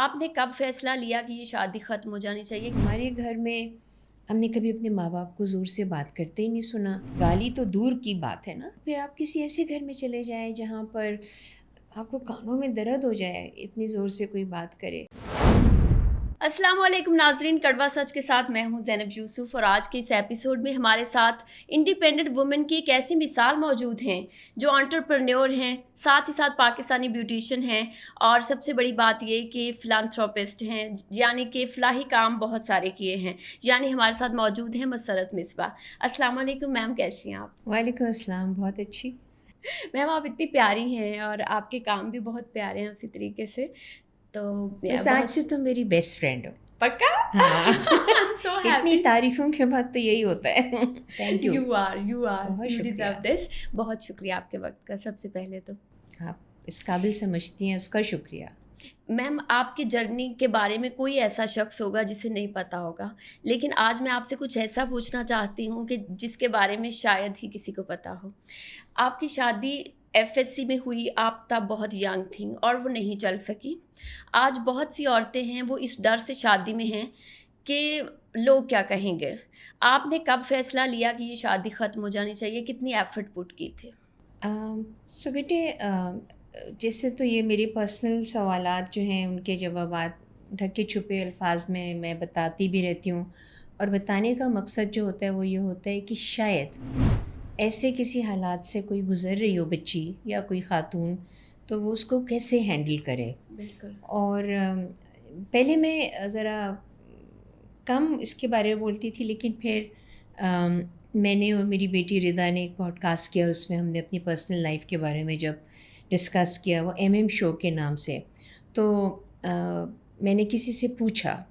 آپ نے کب فیصلہ لیا کہ یہ شادی ختم ہو جانی چاہیے؟ ہمارے گھر میں ہم نے کبھی اپنے ماں باپ کو زور سے بات کرتے ہی نہیں سنا. گالی تو دور کی بات ہے نا. پھر آپ کسی ایسے گھر میں چلے جائیں جہاں پر آپ کو کانوں میں درد ہو جائے اتنی زور سے کوئی بات کرے. السلام علیکم ناظرین، کڑوا سچ کے ساتھ میں ہوں زینب یوسف، اور آج کے اس ایپیسوڈ میں ہمارے ساتھ انڈیپینڈنٹ وومن کی ایک ایسی مثال موجود ہیں جو انٹرپرینیور ہیں، ساتھ ہی ساتھ پاکستانی بیوٹیشین ہیں، اور سب سے بڑی بات یہ کہ فلانتھروپسٹ ہیں، یعنی کہ فلاحی کام بہت سارے کیے ہیں. یعنی ہمارے ساتھ موجود ہیں مسرت مصباح. السلام علیکم میم، کیسی ہیں آپ؟ وعلیکم السلام. بہت اچھی. میم آپ اتنی پیاری ہیں اور آپ کے کام بھی بہت پیارے ہیں اسی طریقے سے. تو بس آج بہت سے تو میری بیسٹ فرینڈ ہو. پکا. ہاں. I'm so اتنی happy. تعریفوں کے بعد تو یہی ہوتا ہے. Thank you. بہت You شکریہ. deserve this. بہت شکریہ آپ کے وقت کا. سب سے پہلے تو آپ اس قابل سمجھتی ہیں، اس کا شکریہ. میم آپ کی جرنی کے بارے میں کوئی ایسا شخص ہوگا جسے نہیں پتا ہوگا، لیکن آج میں آپ سے کچھ ایسا پوچھنا چاہتی ہوں کہ جس کے بارے میں شاید ہی کسی کو پتا ہو. آپ کی شادی FSC میں ہوئی، آپ تب بہت ینگ تھیں اور وہ نہیں چل سکی. آج بہت سی عورتیں ہیں وہ اس ڈر سے شادی میں ہیں کہ لوگ کیا کہیں گے. آپ نے کب فیصلہ لیا کہ یہ شادی ختم ہو جانی چاہیے؟ کتنی ایفرٹ پٹ کی تھے؟ سو بیٹے، جیسے تو یہ میرے پرسنل سوالات جو ہیں ان کے جوابات ڈھکے چھپے الفاظ میں بتاتی بھی رہتی ہوں، اور بتانے کا مقصد جو ہوتا ہے وہ یہ ہوتا ہے کہ شاید ایسے کسی حالات سے کوئی گزر رہی ہو بچی یا کوئی خاتون، تو وہ اس کو کیسے ہینڈل کرے. بالکل. اور پہلے میں ذرا کم اس کے بارے میں بولتی تھی، لیکن پھر میں نے اور میری بیٹی ردا نے ایک پوڈ کاسٹ کیا، اس میں ہم نے اپنی پرسنل لائف کے بارے میں جب ڈسکس کیا، وہ MM شو کے نام سے. تو میں نے کسی سے پوچھا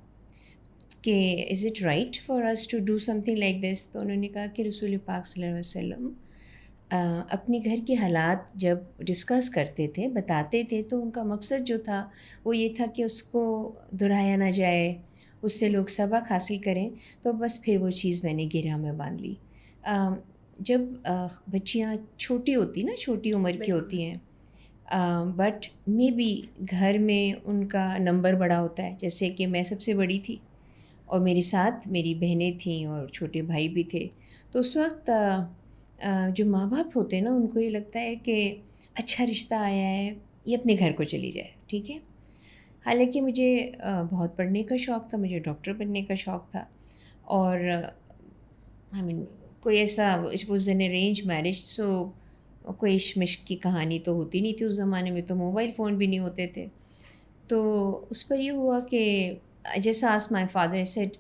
کہ is it right for us to do something like this. تو انہوں نے کہا کہ رسول پاک صلی اللہ علیہ وسلم اپنے گھر کے حالات جب ڈسکس کرتے تھے، بتاتے تھے، تو ان کا مقصد جو تھا وہ یہ تھا کہ اس کو دہرایا نہ جائے، اس سے لوگ سبق حاصل کریں. تو بس پھر وہ چیز میں نے گرہ میں باندھ لی. جب بچیاں چھوٹی ہوتی نا، چھوٹی عمر کی ہوتی ہیں، بٹ مے بی گھر میں ان کا نمبر بڑا ہوتا ہے. جیسے کہ میں سب سے بڑی تھی اور میرے ساتھ میری بہنیں تھیں اور چھوٹے بھائی بھی تھے. تو اس وقت جو ماں باپ ہوتے ہیں نا، ان کو یہ لگتا ہے کہ اچھا رشتہ آیا ہے، یہ اپنے گھر کو چلی جائے. ٹھیک ہے. حالانکہ مجھے بہت پڑھنے کا شوق تھا، مجھے ڈاکٹر بننے کا شوق تھا، اور کوئی ایسا واز این ارینج میرج، سو کوئی عشق کی کہانی تو ہوتی نہیں تھی اس زمانے میں، تو موبائل فون بھی نہیں ہوتے تھے. تو اس پر یہ ہوا کہ جیسا آس مائی فادر سیڈ،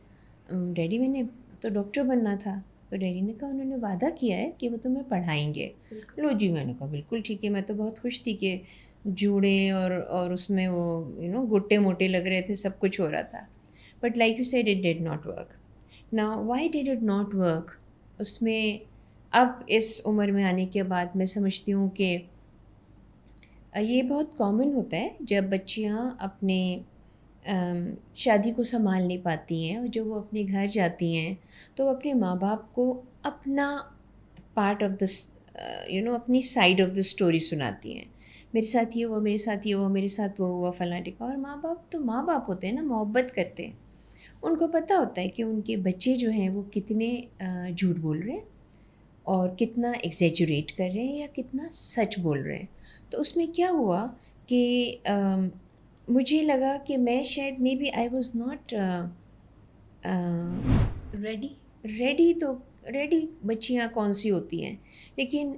ڈیڈی میں نے تو ڈاکٹر بننا تھا. تو ڈیڈی نے کہا انہوں نے وعدہ کیا ہے کہ وہ تمہیں پڑھائیں گے. لو جی، میں نے کہا بالکل ٹھیک ہے. میں تو بہت خوش تھی کہ جوڑے اور اس میں وہ گٹے موٹے لگ رہے تھے، سب کچھ ہو رہا تھا. But like you said it did not work. Now why did it not work? اس میں اب اس عمر میں آنے کے بعد میں سمجھتی ہوں کہ یہ بہت کامن ہوتا ہے جب بچیاں اپنے شادی کو سنبھال نہیں پاتی ہیں، اور جب وہ اپنے گھر جاتی ہیں تو وہ اپنے ماں باپ کو اپنا پارٹ آف دا اپنی سائڈ آف دا اسٹوری سناتی ہیں. میرے ساتھ یہ ہوا، میرے ساتھ یہ ہوا، میرے ساتھ وہ ہوا، فلاں ٹھیکا. اور ماں باپ تو ماں باپ ہوتے ہیں نا، محبت کرتے ہیں. ان کو پتہ ہوتا ہے کہ ان کے بچے جو ہیں وہ کتنے جھوٹ بول رہے ہیں اور کتنا ایگزیجوریٹ کر رہے ہیں یا کتنا سچ بول رہے ہیں. تو اس میں کیا ہوا کہ مجھے لگا کہ میں شاید maybe I was not ready. تو ریڈی بچیاں کون سی ہوتی ہیں، لیکن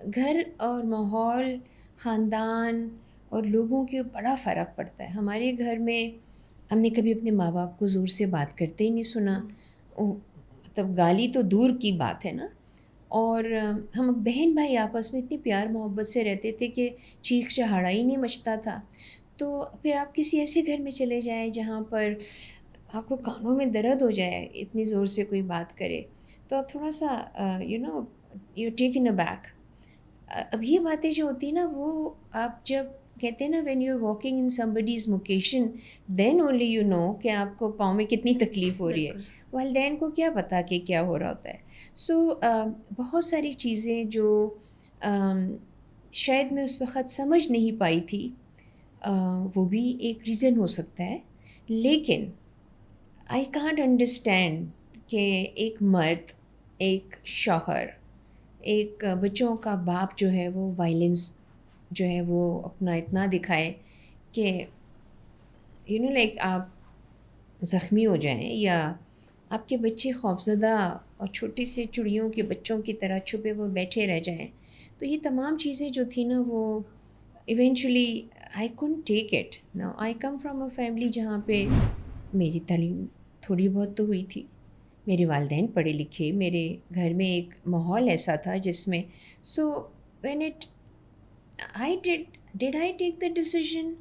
گھر اور ماحول، خاندان اور لوگوں کے بڑا فرق پڑتا ہے. ہمارے گھر میں ہم نے کبھی اپنے ماں باپ کو زور سے بات کرتے ہی نہیں سنا. مطلب گالی تو دور کی بات ہے نا. اور ہم بہن بھائی آپس میں اتنی پیار محبت سے رہتے تھے کہ چیخ چہاڑا ہی نہیں مچتا تھا. تو پھر آپ کسی ایسے گھر میں چلے جائیں جہاں پر آپ کو کانوں میں درد ہو جائے اتنی زور سے کوئی بات کرے، تو آپ تھوڑا سا یو ٹیکن اے بیک. اب یہ باتیں جو ہوتی ہیں نا، وہ آپ جب کہتے ہیں نا when you are walking in somebody's location then only you know کہ آپ کو پاؤں میں کتنی تکلیف ہو رہی ہے. والدین کو کیا پتہ کہ کیا ہو رہا ہوتا ہے. سو بہت ساری چیزیں جو شاید میں اس وقت سمجھ نہیں پائی تھی، وہ بھی ایک ریزن ہو سکتا ہے. لیکن آئی کانٹ انڈرسٹینڈ کہ ایک مرد، ایک شوہر، ایک بچوں کا باپ جو ہے وہ وائلنس جو ہے وہ اپنا اتنا دکھائے کہ لائک آپ زخمی ہو جائیں یا آپ کے بچے خوفزدہ اور چھوٹی سی چڑیوں کے بچوں کی طرح چھپے ہوئے بیٹھے رہ جائیں. تو یہ تمام چیزیں جو تھیں نا وہ eventually I couldn't take it. Now I come from a family جہاں پہ میری تعلیم تھوڑی بہت تو ہوئی تھی، میرے والدین پڑھے لکھے، میرے گھر میں ایک ماحول ایسا تھا جس میں so when it I did I take the decision.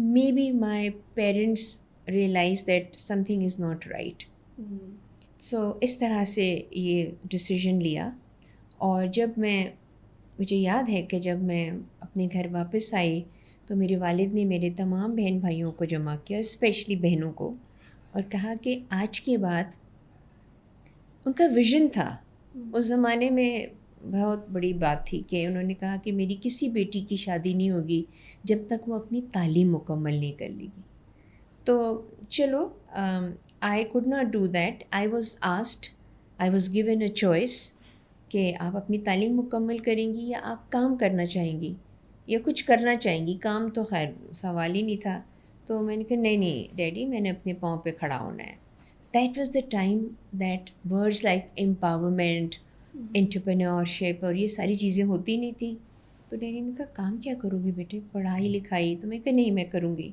maybe my parents realized that something is not right. سو اس طرح سے یہ ڈیسیژن لیا. اور جب مجھے یاد ہے کہ جب میں اپنے گھر واپس آئی تو میرے والد نے میرے تمام بہن بھائیوں کو جمع کیا، اسپیشلی بہنوں کو، اور کہا کہ آج کے بعد ان کا ویژن تھا. اس زمانے میں بہت بڑی بات تھی کہ انہوں نے کہا کہ میری کسی بیٹی کی شادی نہیں ہوگی جب تک وہ اپنی تعلیم مکمل نہیں کر لے گی. تو چلو I could not do that. I was given a choice کہ آپ اپنی تعلیم مکمل کریں گی یا آپ کام کرنا چاہیں گی یا کچھ کرنا چاہیں گی. کام تو خیر سوال ہی نہیں تھا. تو میں نے کہا نہیں ڈیڈی، میں نے اپنے پاؤں پہ کھڑا ہونا ہے. That was the time that words like empowerment, entrepreneurship اور یہ ساری چیزیں ہوتی نہیں تھیں. تو ڈیڈی نے کہا کام کیا کرو گی بیٹے، پڑھائی لکھائی؟ تو میں کہا نہیں میں کروں گی.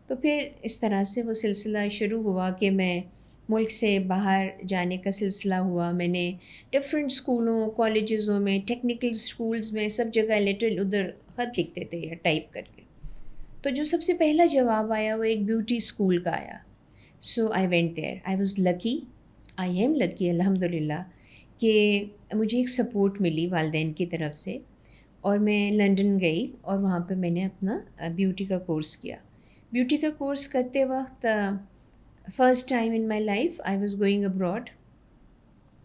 تو پھر اس طرح سے وہ سلسلہ شروع ہوا کہ میں ملک سے باہر جانے کا سلسلہ ہوا. میں نے ڈفرینٹ اسکولوں، کالجزوں میں، ٹیکنیکل اسکولز میں سب جگہ لیٹر ادھر خط لکھتے تھے یا ٹائپ کر کے. تو جو سب سے پہلا جواب آیا وہ ایک بیوٹی اسکول کا آیا. So I went there. I was lucky, I am lucky الحمد للہ کہ مجھے ایک سپورٹ ملی والدین کی طرف سے، اور میں لنڈن گئی اور وہاں پہ میں نے اپنا بیوٹی کا کورس کیا. بیوٹی کا کورس کرتے وقت first time in my life I was going abroad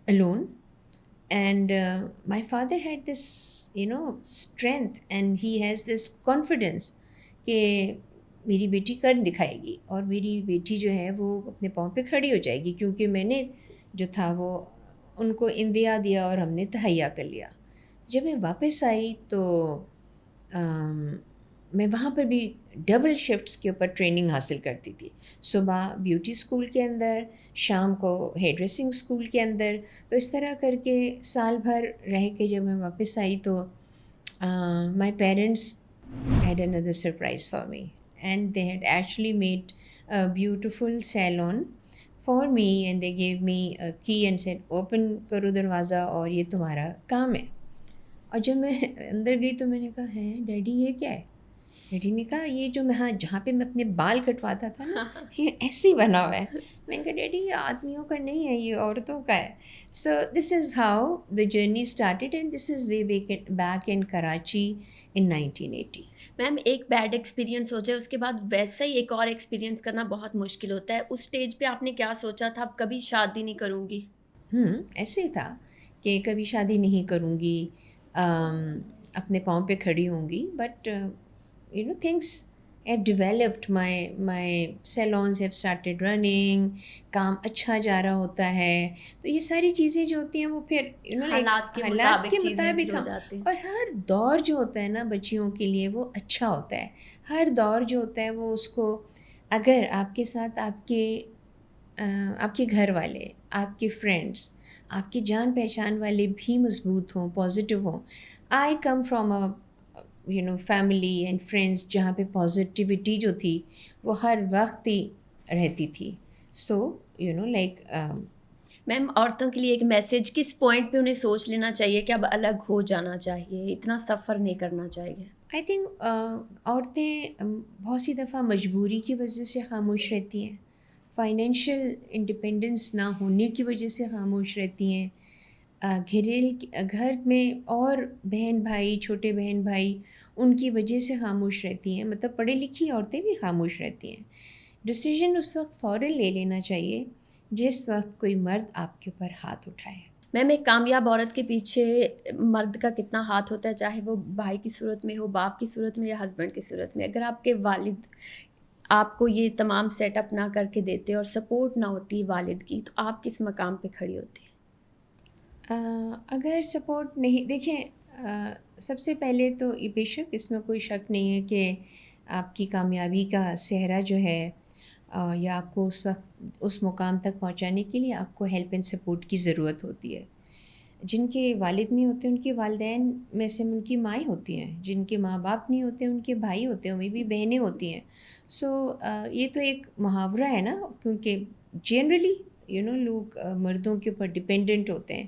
alone, and my father had this strength and he has this confidence کہ میری بیٹی کر دکھائے گی اور میری بیٹی جو ہے وہ اپنے پاؤں پہ کھڑی ہو جائے گی، کیونکہ میں نے جو تھا وہ ان کو اندیا دیا اور ہم نے تہیا کر لیا. جب میں واپس آئی تو میں وہاں پر بھی ڈبل شفٹس کے اوپر ٹریننگ حاصل کرتی تھی. صبح بیوٹی اسکول کے اندر، شام کو ہیئر ڈریسنگ اسکول کے اندر. تو اس طرح کر کے سال بھر رہ کے جب میں واپس آئی تو my parents had another surprise for me, and they had actually made a beautiful salon for me, and they gave me a key and said open کرو دروازہ اور یہ تمہارا کام ہے. اور جب میں اندر گئی تو میں نے کہا ہے ڈیڈی یہ کیا ہے؟ ڈیڈی نے کہا یہ جو میں جہاں پہ میں اپنے بال کٹواتا تھا نا یہ ایسے ہی بنا ہوا ہے. میں نے کہا ڈیڈی یہ آدمیوں کا نہیں ہے، یہ عورتوں کا ہے. So this is how the journey started and this is way back in Karachi in 1980. Ma'am ایک بیڈ ایکسپیرینس ہو جائے اس کے بعد ویسا ہی ایک اور ایکسپیرینس کرنا بہت مشکل ہوتا ہے. اس اسٹیج پہ آپ نے کیا سوچا تھا اب کبھی شادی نہیں کروں گی؟ ایسے ہی تھا کہ کبھی شادی نہیں کروں گی، اپنے پاؤں پہ کھڑی ہوں گی. But things have developed. my salons have started running. کام اچھا جا رہا ہوتا ہے. تو یہ ساری چیزیں جو ہوتی ہیں وہ پھر حالات کے مطابق ہو جاتے ہیں. اور ہر دور جو ہوتا ہے نا بچیوں کے لیے وہ اچھا ہوتا ہے. ہر دور جو ہوتا ہے وہ اس کو اگر آپ کے ساتھ آپ کے گھر والے، آپ کے فرینڈس، آپ کے جان پہچان والے بھی مضبوط ہوں، پازیٹیو ہوں. I come from family and friends جہاں پہ پازیٹیوٹی جو تھی وہ ہر وقت ہی رہتی تھی. سو لائک میم عورتوں کے لیے ایک میسیج کس پوائنٹ پہ انہیں سوچ لینا چاہیے کہ اب الگ ہو جانا چاہیے، اتنا سفر نہیں کرنا چاہیے؟ آئی تھنک عورتیں بہت سی دفعہ مجبوری کی وجہ سے خاموش رہتی ہیں، فائنینشیل انڈیپینڈنس نہ ہونے کی وجہ سے خاموش رہتی ہیں، گھر میں اور بہن بھائی، چھوٹے بہن بھائی ان کی وجہ سے خاموش رہتی ہیں. مطلب پڑھی لکھی عورتیں بھی خاموش رہتی ہیں. ڈیسیژن اس وقت فوراً لے لینا چاہیے جس وقت کوئی مرد آپ کے اوپر ہاتھ اٹھائے. میم ایک کامیاب عورت کے پیچھے مرد کا کتنا ہاتھ ہوتا ہے، چاہے وہ بھائی کی صورت میں ہو، باپ کی صورت میں یا ہسبینڈ کی صورت میں. اگر آپ کے والد آپ کو یہ تمام سیٹ اپ نہ کر کے دیتے اور سپورٹ نہ ہوتی والد کی، تو آپ کس مقام پہ کھڑی ہوتی؟ اگر سپورٹ نہیں، دیکھیں سب سے پہلے تو یہ بے شک اس میں کوئی شک نہیں ہے کہ آپ کی کامیابی کا صحرا جو ہے یا آپ کو اس وقت اس مقام تک پہنچانے کے لیے آپ کو ہیلپ اینڈ سپورٹ کی ضرورت ہوتی ہے. جن کے والد نہیں ہوتے ان کے والدین میں سے ان کی مائیں ہوتی ہیں، جن کے ماں باپ نہیں ہوتے ان کے بھائی ہوتے ہیں، ان بھی بہنیں ہوتی ہیں. سو یہ تو ایک محاورہ ہے نا، کیونکہ جنرلی لوگ مردوں کے اوپر ڈپینڈنٹ ہوتے ہیں.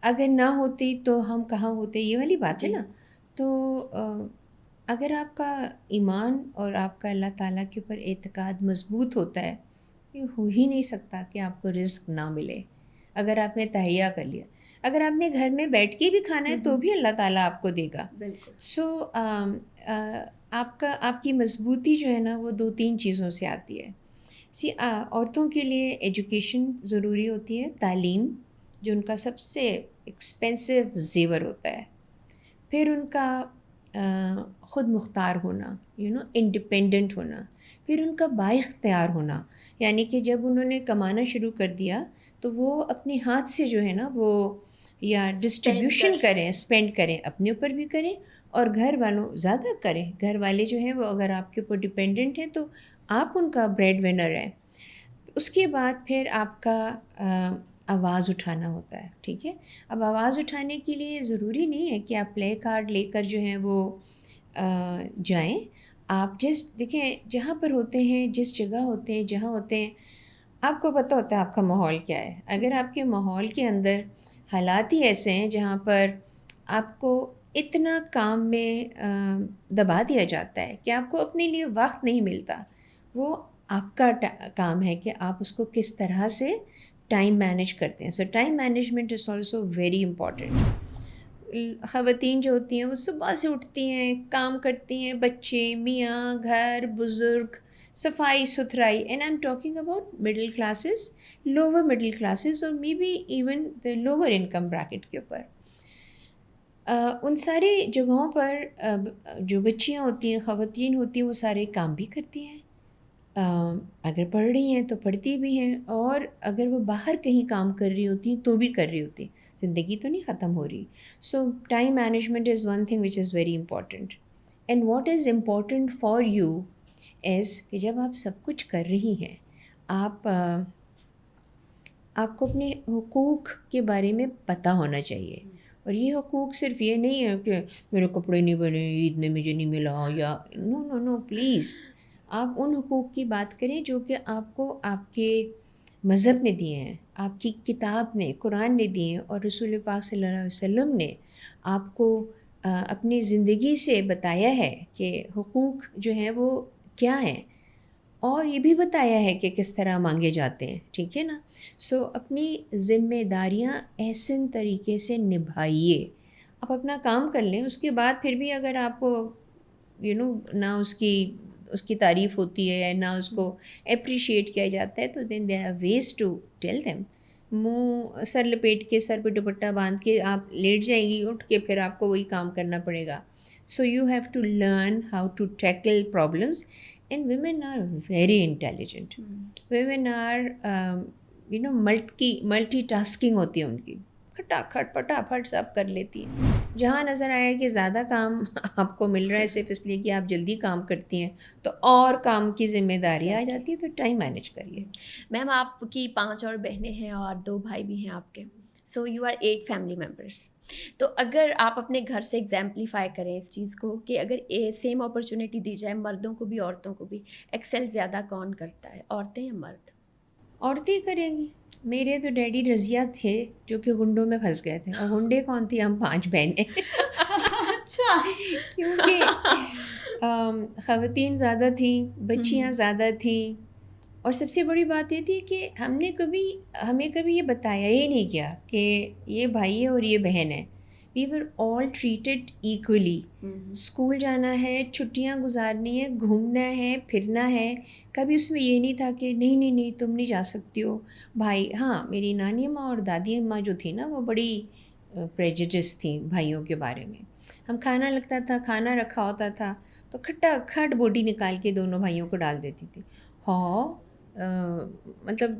اگر نہ ہوتی تو ہم کہاں ہوتے، یہ والی بات ہے نا. تو اگر آپ کا ایمان اور آپ کا اللہ تعالیٰ کے اوپر اعتقاد مضبوط ہوتا ہے، یہ ہو ہی نہیں سکتا کہ آپ کو رزق نہ ملے اگر آپ نے تہیا کر لیا. اگر آپ نے گھر میں بیٹھ کے بھی کھانا ہے تو بھی اللہ تعالیٰ آپ کو دے گا. بالکل. سو آپ کی مضبوطی جو ہے نا وہ 2-3 چیزوں سے آتی ہے. عورتوں کے لیے ایجوکیشن ضروری ہوتی ہے، تعلیم جو ان کا سب سے ایکسپینسو زیور ہوتا ہے. پھر ان کا خود مختار ہونا، انڈیپینڈنٹ ہونا. پھر ان کا بااختیار ہونا، یعنی کہ جب انہوں نے کمانا شروع کر دیا تو وہ اپنے ہاتھ سے جو ہے نا وہ یا ڈسٹریبیوشن کریں، اسپینڈ کریں، اپنے اوپر بھی کریں اور گھر والوں زیادہ کریں. گھر والے جو ہیں وہ اگر آپ کے اوپر ڈپینڈنٹ ہیں تو آپ ان کا بریڈ ونر ہیں. اس کے بعد پھر آپ کا آواز اٹھانا ہوتا ہے. ٹھیک ہے، اب آواز اٹھانے کے لیے ضروری نہیں ہے کہ آپ پلے کارڈ لے کر جو ہیں وہ جائیں. آپ دیکھیں جہاں پر ہوتے ہیں، جس جگہ ہوتے ہیں، جہاں ہوتے ہیں، آپ کو پتہ ہوتا ہے آپ کا ماحول کیا ہے. اگر آپ کے ماحول کے اندر حالات ہی ایسے ہیں جہاں پر آپ کو اتنا کام میں دبا دیا جاتا ہے کہ آپ کو اپنے لیے وقت نہیں ملتا، وہ آپ کا کام ہے کہ آپ اس کو کس طرح سے ٹائم مینیج کرتے ہیں. So time management is also very important. خواتین جو ہوتی ہیں وہ صبح سے اٹھتی ہیں، کام کرتی ہیں، بچے، میاں، گھر، بزرگ، صفائی ستھرائی. And I am talking about middle classes, lower middle classes اور may be even the lower income bracket کے اوپر. ان ساری جگہوں پر جو بچیاں ہوتی ہیں، خواتین ہوتی ہیں، وہ سارے کام بھی کرتی ہیں. اگر پڑھ رہی ہیں تو پڑھتی بھی ہیں، اور اگر وہ باہر کہیں کام کر رہی ہوتی ہیں تو بھی کر رہی ہوتی ہیں. زندگی تو نہیں ختم ہو رہی. So time management is one thing which is very important. And what is important for you is کہ جب آپ سب کچھ کر رہی ہیں، آپ کو اپنے حقوق کے بارے میں پتہ ہونا چاہیے. اور یہ حقوق صرف یہ نہیں ہے کہ میرے کپڑے نہیں بنے، عید میں مجھے نہیں ملا، یا نو پلیز. آپ ان حقوق کی بات کریں جو کہ آپ کو آپ کے مذہب نے دیے ہیں، آپ کی کتاب نے، قرآن نے دیے ہیں، اور رسول پاک صلی اللہ علیہ وسلم نے آپ کو اپنی زندگی سے بتایا ہے کہ حقوق جو ہیں وہ کیا ہیں، اور یہ بھی بتایا ہے کہ کس طرح مانگے جاتے ہیں. ٹھیک ہے نا. سو اپنی ذمہ داریاں احسن طریقے سے نبھائیے. آپ اپنا کام کر لیں، اس کے بعد پھر بھی اگر آپ کو نہ اس کی تعریف ہوتی ہے، نہ اس کو اپریشیٹ کیا جاتا ہے، تو then there are ways to tell them. منہ سر لپیٹ کے، سر پہ دوپٹہ باندھ کے آپ لیٹ جائیں گی، اٹھ کے پھر آپ کو وہی کام کرنا پڑے گا. So you have to learn how to tackle problems. And women are very intelligent. Women are multitasking ہوتی ہے ان کی، پھٹافٹ سب کر لیتی ہیں. جہاں نظر آیا کہ زیادہ کام آپ کو مل رہا ہے صرف اس لیے کہ آپ جلدی کام کرتی ہیں، تو اور کام کی ذمہ داری آ جاتی ہے. تو ٹائم مینیج کریے. میم آپ کی 5 اور بہنیں ہیں اور 2 بھائی بھی ہیں آپ کے. So you are 8 family members. تو اگر آپ اپنے گھر سے ایگزامپلیفائی کریں اس چیز کو کہ اگر سیم اپرچونیٹی دی جائے مردوں کو بھی عورتوں کو بھی، ایکسل زیادہ کون کرتا ہے، عورتیں یا مرد؟ عورتیں کریں گی. میرے تو ڈیڈی رضیہ تھے جو کہ گنڈوں میں پھنس گئے تھے، اور گنڈے کون تھی؟ ہم 5 بہنیں. اچھا. کیونکہ خواتین زیادہ تھیں، بچیاں زیادہ تھیں، اور سب سے بڑی بات یہ تھی کہ ہمیں کبھی یہ بتایا ہی نہیں گیا کہ یہ بھائی ہے اور یہ بہن ہے. وی ور آل ٹریٹڈ ایکولی. اسکول جانا ہے, چھٹیاں گزارنی ہے, گھومنا ہے, پھرنا ہے. کبھی اس میں یہ نہیں تھا کہ نہیں نہیں نہیں تم نہیں جا سکتی ہو. بھائی, ہاں میری نانی اماں اور دادی اماں جو تھی نا وہ بڑی پریجڈس تھیں بھائیوں کے بارے میں. ہم کھانا لگتا تھا, کھانا رکھا ہوتا تھا تو کھٹا کھٹ بوٹی نکال کے دونوں بھائیوں کو ڈال دیتی تھی. ہاں مطلب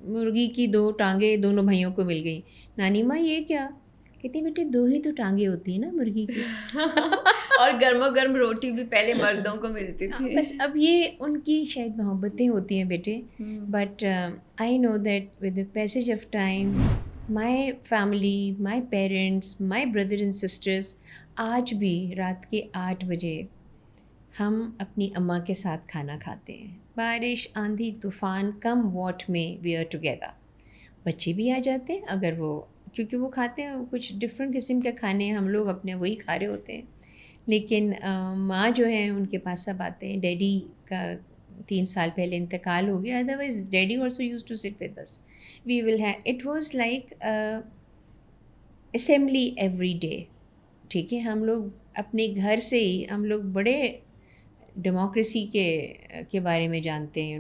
مرغی کی 2 ٹانگیں دونوں بھائیوں کو مل گئیں. نانی ماں یہ کیا؟ کہتی بیٹے 2 ہی تو ٹانگیں ہوتی ہیں نا مرغی کی. اور گرما گرم روٹی بھی پہلے مردوں کو ملتی تھی. بس اب یہ ان کی شاید محبتیں ہوتی ہیں بیٹے. But I know that with the passage of time my family, my parents, my brother and sisters آج بھی رات کے 8 بجے ہم اپنی اماں کے ساتھ کھانا کھاتے ہیں. بارش, آندھی, طوفان, کم واٹ میں وی آر ٹوگیدر. بچے بھی آ جاتے ہیں اگر وہ, کیونکہ وہ کھاتے ہیں کچھ ڈفرینٹ قسم کے کھانے ہیں, ہم لوگ اپنے وہی کھا رہے ہوتے ہیں. لیکن ماں جو ہیں ان کے پاس سب آتے ہیں. ڈیڈی کا 3 سال پہلے انتقال ہو گیا, otherwise daddy also used to sit with us. We will have, it was like assembly every day. ٹھیک ہے, ہم لوگ اپنے گھر سے ہی ہم لوگ بڑے ڈیموکریسی کے بارے میں جانتے ہیں.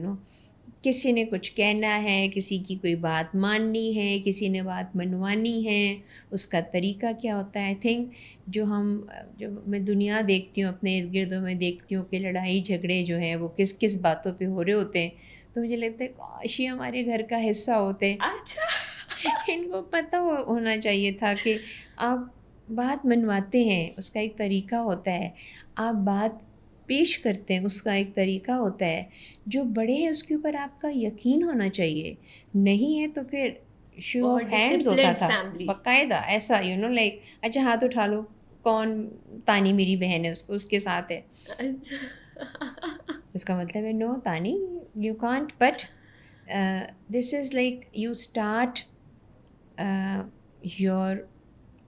کسی نے کچھ کہنا ہے, کسی کی کوئی بات ماننی ہے, کسی نے بات منوانی ہے, اس کا طریقہ کیا ہوتا ہے. آئی تھنک جو میں دنیا دیکھتی ہوں, اپنے ارد گردوں میں دیکھتی ہوں کہ لڑائی جھگڑے جو ہیں وہ کس کس باتوں پہ ہو رہے ہوتے ہیں, تو مجھے لگتا ہے کاش یہ ہمارے گھر کا حصہ ہوتے. اچھا. ان کو پتہ ہونا چاہیے تھا کہ آپ بات منواتے ہیں, اس کا ایک طریقہ ہوتا ہے. آپ بات پیش کرتے ہیں, اس کا ایک طریقہ ہوتا ہے. جو بڑے ہیں اس کے اوپر آپ کا یقین ہونا چاہیے. نہیں ہے تو پھر شو آف ہینڈز ہوتا تھا باقاعدہ ایسا, لائک اچھا ہاتھ اٹھا لو, کون تانی میری بہن ہے اس کے ساتھ ہے. اس کا مطلب ہے نو تانی you can't. But this is like you start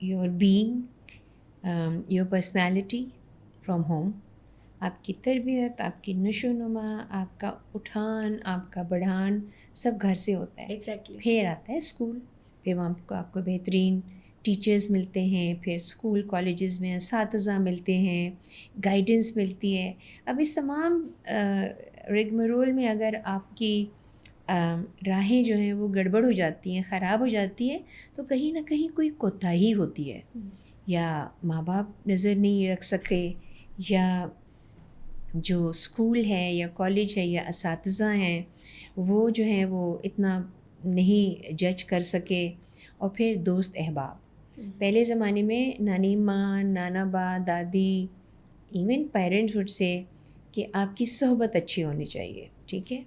your being, your personality from home. آپ کی تربیت, آپ کی نشو و نما, آپ کا اٹھان, آپ کا بڑھان سب گھر سے ہوتا ہے. Exactly. پھر آتا ہے اسکول, پھر وہاں آپ کو بہترین ٹیچرز ملتے ہیں, پھر اسکول کالجز میں اساتذہ ملتے ہیں, گائیڈنس ملتی ہے. اب اس تمام رگمرول میں اگر آپ کی راہیں جو ہیں وہ گڑبڑ ہو جاتی ہیں, خراب ہو جاتی ہے, تو کہیں نہ کہیں کوئی کوتاہی ہوتی ہے. یا ماں باپ نظر نہیں رکھ سکے, یا جو اسکول ہے یا کالج ہے یا اساتذہ ہیں وہ جو ہیں وہ اتنا نہیں جج کر سکے. اور پھر دوست احباب. پہلے زمانے میں نانی ماں, نانا با, دادی, ایون پیرنٹس وڈ سے کہ آپ کی صحبت اچھی ہونی چاہیے. ٹھیک ہے,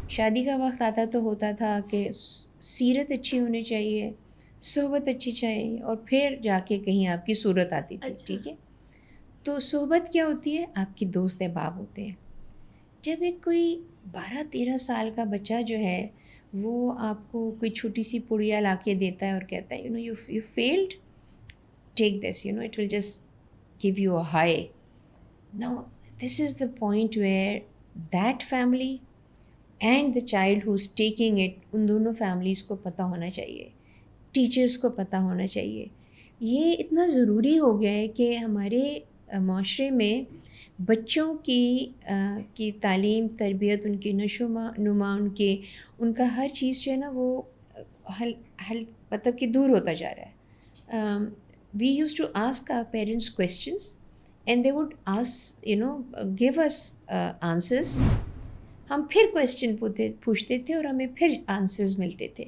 شادی کا وقت آتا تو ہوتا تھا کہ سیرت اچھی ہونی چاہیے, صحبت اچھی چاہیے, اور پھر جا کے کہیں آپ کی صورت آتی تھی. ٹھیک ہے, تو صحبت کیا ہوتی ہے؟ آپ کی دوست احباب ہوتے ہیں. جب ایک کوئی 12-13 سال کا بچہ جو ہے وہ آپ کو کوئی چھوٹی سی پڑیا لا کے دیتا ہے اور کہتا ہے you field, take this, it will just give you a high. Now this is the point where that family and the child who is taking it, ان دونوں فیملیز کو پتہ ہونا چاہیے, ٹیچرس کو پتہ ہونا چاہیے. یہ اتنا ضروری ہو گیا ہے کہ ہمارے معاشرے میں بچوں کی تعلیم, تربیت, ان کی نشو و نما, ان کا ہر چیز جو ہے نا وہ حل مطلب کہ دور ہوتا جا رہا ہے. We used to ask our parents questions and they would give us answers. ہم پھر کویسچن پوچھتے تھے اور ہمیں پھر آنسرز ملتے تھے.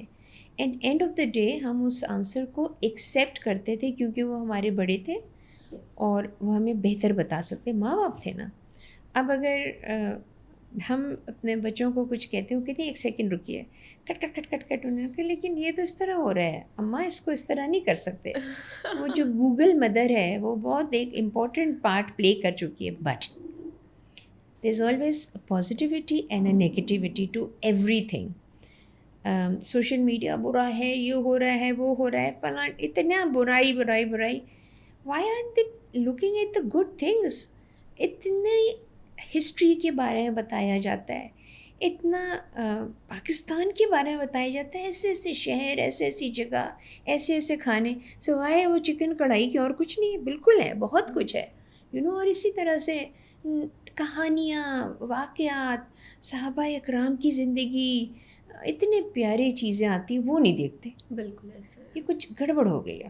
اینڈ آف دا ڈے ہم اس آنسر کو ایکسیپٹ کرتے تھے کیونکہ وہ ہمارے بڑے تھے اور وہ ہمیں بہتر بتا سکتے, ماں باپ تھے نا. اب اگر ہم اپنے بچوں کو کچھ کہتے ہیں, وہ کہتے ہیں 1 سیکنڈ رکیے, کٹ کٹ کٹ کٹ کٹ انہوں نے کہا لیکن یہ تو اس طرح ہو رہا ہے, اماں اس کو اس طرح نہیں کر سکتے. وہ جو گوگل مدر ہے وہ بہت ایک امپورٹنٹ پارٹ پلے کر چکی ہے. But there is always positivity and a negativity to everything. Social media برا ہے, یہ ہو رہا ہے, وہ ہو رہا ہے, فلاں, اتنا برائی برائی برائی. Why aren't they looking at the good things? اتنے ہسٹری کے بارے میں بتایا جاتا ہے, اتنا پاکستان کے بارے میں بتایا جاتا ہے، ایسے ایسے شہر، ایسے ایسی جگہ، ایسے ایسے کھانے، سوائے وہ چکن کڑھائی کے اور کچھ نہیں ہے. بالکل ہے، بہت کچھ ہے اور اسی طرح سے کہانیاں، واقعات، صحابہ اکرام کی زندگی، اتنے پیارے چیزیں آتی ہیں، وہ نہیں دیکھتے. بالکل ایسا ہے. یہ کچھ گڑبڑ ہو گئی ہے.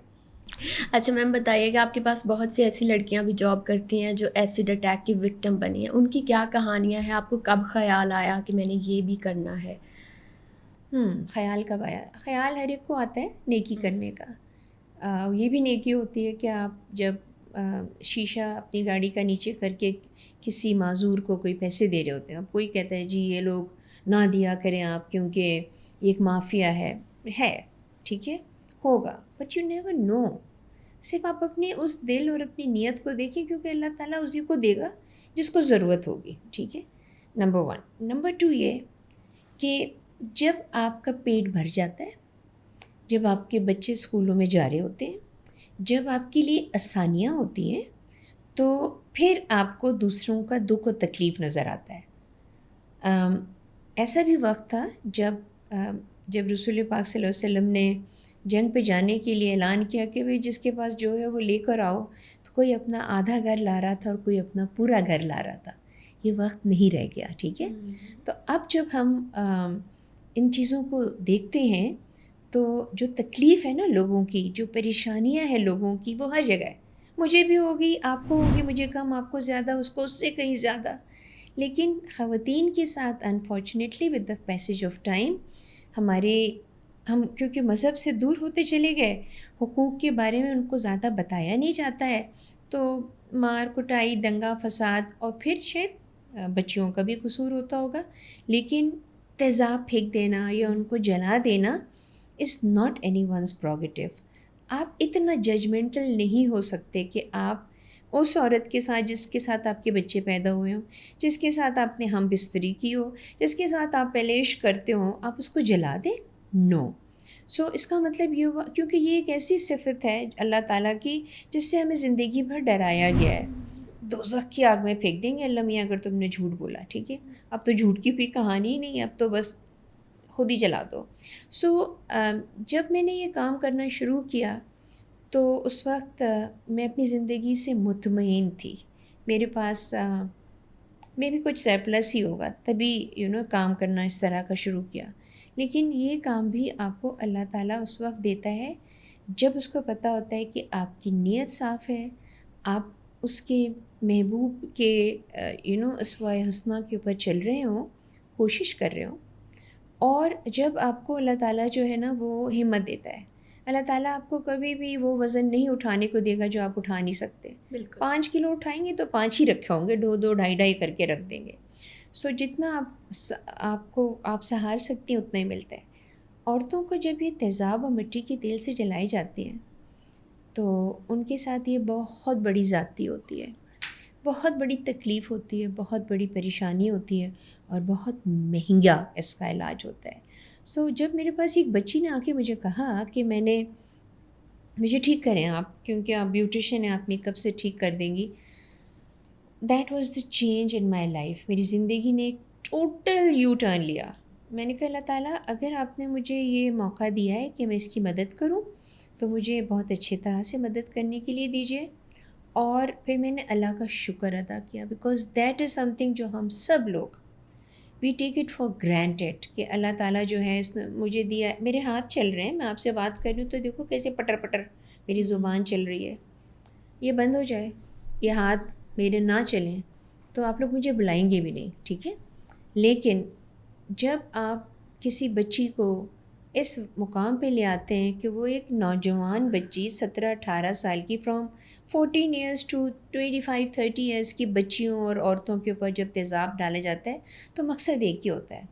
اچھا میم بتائیے کہ آپ کے پاس بہت سی ایسی لڑکیاں بھی جاب کرتی ہیں جو ایسڈ اٹیک کی وکٹم بنی ہیں، ان کی کیا کہانیاں ہیں؟ آپ کو کب خیال آیا کہ میں نے یہ بھی کرنا ہے؟ خیال کب آیا؟ خیال ہر ایک کو آتا ہے نیکی کرنے کا. یہ بھی نیکی ہوتی ہے کہ آپ جب شیشہ اپنی گاڑی کا نیچے کر کے کسی معذور کو کوئی پیسے دے رہے ہوتے ہیں، اب کوئی کہتا ہے جی یہ لوگ نہ دیا کریں آپ کیونکہ یہ ایک مافیا ہے، ٹھیک ہے، ہوگا، بٹ یو نیور نو. صرف آپ اپنے اس دل اور اپنی نیت کو دیکھیں، کیونکہ اللہ تعالیٰ اسی کو دے گا جس کو ضرورت ہوگی. ٹھیک ہے، نمبر 1. نمبر 2 یہ کہ جب آپ کا پیٹ بھر جاتا ہے، جب آپ کے بچے اسکولوں میں جا رہے ہوتے ہیں، جب آپ کے لیے آسانیاں ہوتی ہیں، تو پھر آپ کو دوسروں کا دکھ و تکلیف نظر آتا ہے. ایسا بھی وقت تھا جب رسول پاک صلی اللہ علیہ وسلم نے جنگ پہ جانے کے لیے اعلان کیا کہ بھئی جس کے پاس جو ہے وہ لے کر آؤ، تو کوئی اپنا آدھا گھر لا رہا تھا اور کوئی اپنا پورا گھر لا رہا تھا. یہ وقت نہیں رہ گیا. ٹھیک ہے، تو اب جب ہم ان چیزوں کو دیکھتے ہیں تو جو تکلیف ہے نا لوگوں کی، جو پریشانیاں ہیں لوگوں کی، وہ ہر جگہ ہے. مجھے بھی ہوگی، آپ کو ہوگی، مجھے کم، آپ کو زیادہ، اس کو اس سے کہیں زیادہ. لیکن خواتین کے ساتھ unfortunately with the passage of time ہم کیونکہ مذہب سے دور ہوتے چلے گئے، حقوق کے بارے میں ان کو زیادہ بتایا نہیں جاتا ہے، تو مار کٹائی، دنگا فساد، اور پھر شاید بچیوں کا بھی قصور ہوتا ہوگا، لیکن تیزاب پھینک دینا یا ان کو جلا دینا از ناٹ اینی ونز پروگیٹو. آپ اتنا ججمنٹل نہیں ہو سکتے کہ آپ اس عورت کے ساتھ جس کے ساتھ آپ کے بچے پیدا ہوئے ہوں، جس کے ساتھ آپ نے ہم بستری کی ہو، جس کے ساتھ آپ پیلیش کرتے ہوں، آپ اس کو جلا دیں. نو. سو اس کا مطلب یہ ہوا، کیونکہ یہ ایک ایسی صفت ہے اللہ تعالیٰ کی جس سے ہمیں زندگی بھر ڈرایا گیا ہے. دوزخ کی آگ میں پھینک دیں گے اللہ میاں اگر تم نے جھوٹ بولا. ٹھیک ہے، اب تو جھوٹ کی کوئی کہانی ہی نہیں ہے، اب تو بس خود ہی جلا دو. سو جب میں نے یہ کام کرنا شروع کیا تو اس وقت میں اپنی زندگی سے مطمئن تھی. میرے پاس میں بھی کچھ سرپلس ہی ہوگا، تبھی کام کرنا اس طرح کا شروع کیا. لیکن یہ کام بھی آپ کو اللہ تعالیٰ اس وقت دیتا ہے جب اس کو پتہ ہوتا ہے کہ آپ کی نیت صاف ہے، آپ اس کے محبوب کے اسوائے حسنہ کے اوپر چل رہے ہوں، کوشش کر رہے ہوں. اور جب آپ کو اللہ تعالیٰ جو ہے نا وہ ہمت دیتا ہے. اللہ تعالیٰ آپ کو کبھی بھی وہ وزن نہیں اٹھانے کو دے گا جو آپ اٹھا نہیں سکتے. بالکل 5 کلو اٹھائیں گے تو 5 ہی رکھے ہوں گے، 2 2 کر کے رکھ دیں گے. سو جتنا آپ سہار سکتی ہیں اتنا ہی ملتا ہے. عورتوں کو جب یہ تیزاب اور مٹی کے تیل سے جلائی جاتی ہیں تو ان کے ساتھ یہ بہت بڑی زیادتی ہوتی ہے، بہت بڑی تکلیف ہوتی ہے، بہت بڑی پریشانی ہوتی ہے، اور بہت مہنگا اس کا علاج ہوتا ہے. سو جب میرے پاس ایک بچی نے آ کے مجھے کہا کہ مجھے ٹھیک کریں آپ، کیونکہ آپ بیوٹیشین ہیں، آپ میک اپ سے ٹھیک کر دیں گی. That was the change in my life. میری زندگی نے ایک ٹوٹل یو ٹرن لیا. میں نے کہا اللہ تعالیٰ اگر آپ نے مجھے یہ موقع دیا ہے کہ میں اس کی مدد کروں تو مجھے بہت اچھی طرح سے مدد کرنے کے لیے دیجیے. اور پھر میں نے اللہ کا شکر ادا کیا، because that is some thing جو ہم سب لوگ وی ٹیک اٹ فار گرانٹیڈ کہ اللہ تعالیٰ جو ہے اس نے مجھے دیا. میرے ہاتھ چل رہے ہیں، میں آپ سے بات کر رہی ہوں تو دیکھو کیسے پٹر پٹر میری زبان چل رہی ہے. یہ بند ہو جائے، یہ ہاتھ میرے نہ چلیں تو آپ لوگ مجھے بلائیں گے بھی نہیں. ٹھیک ہے، لیکن جب آپ کسی بچی کو اس مقام پہ لے آتے ہیں کہ وہ ایک نوجوان بچی 17-18 سال کی، فرام 14 ایئرس ٹو 25-30 ایئرس کی بچیوں اور عورتوں کے اوپر جب تیزاب ڈالا جاتا ہے تو مقصد ایک ہی ہوتا ہے،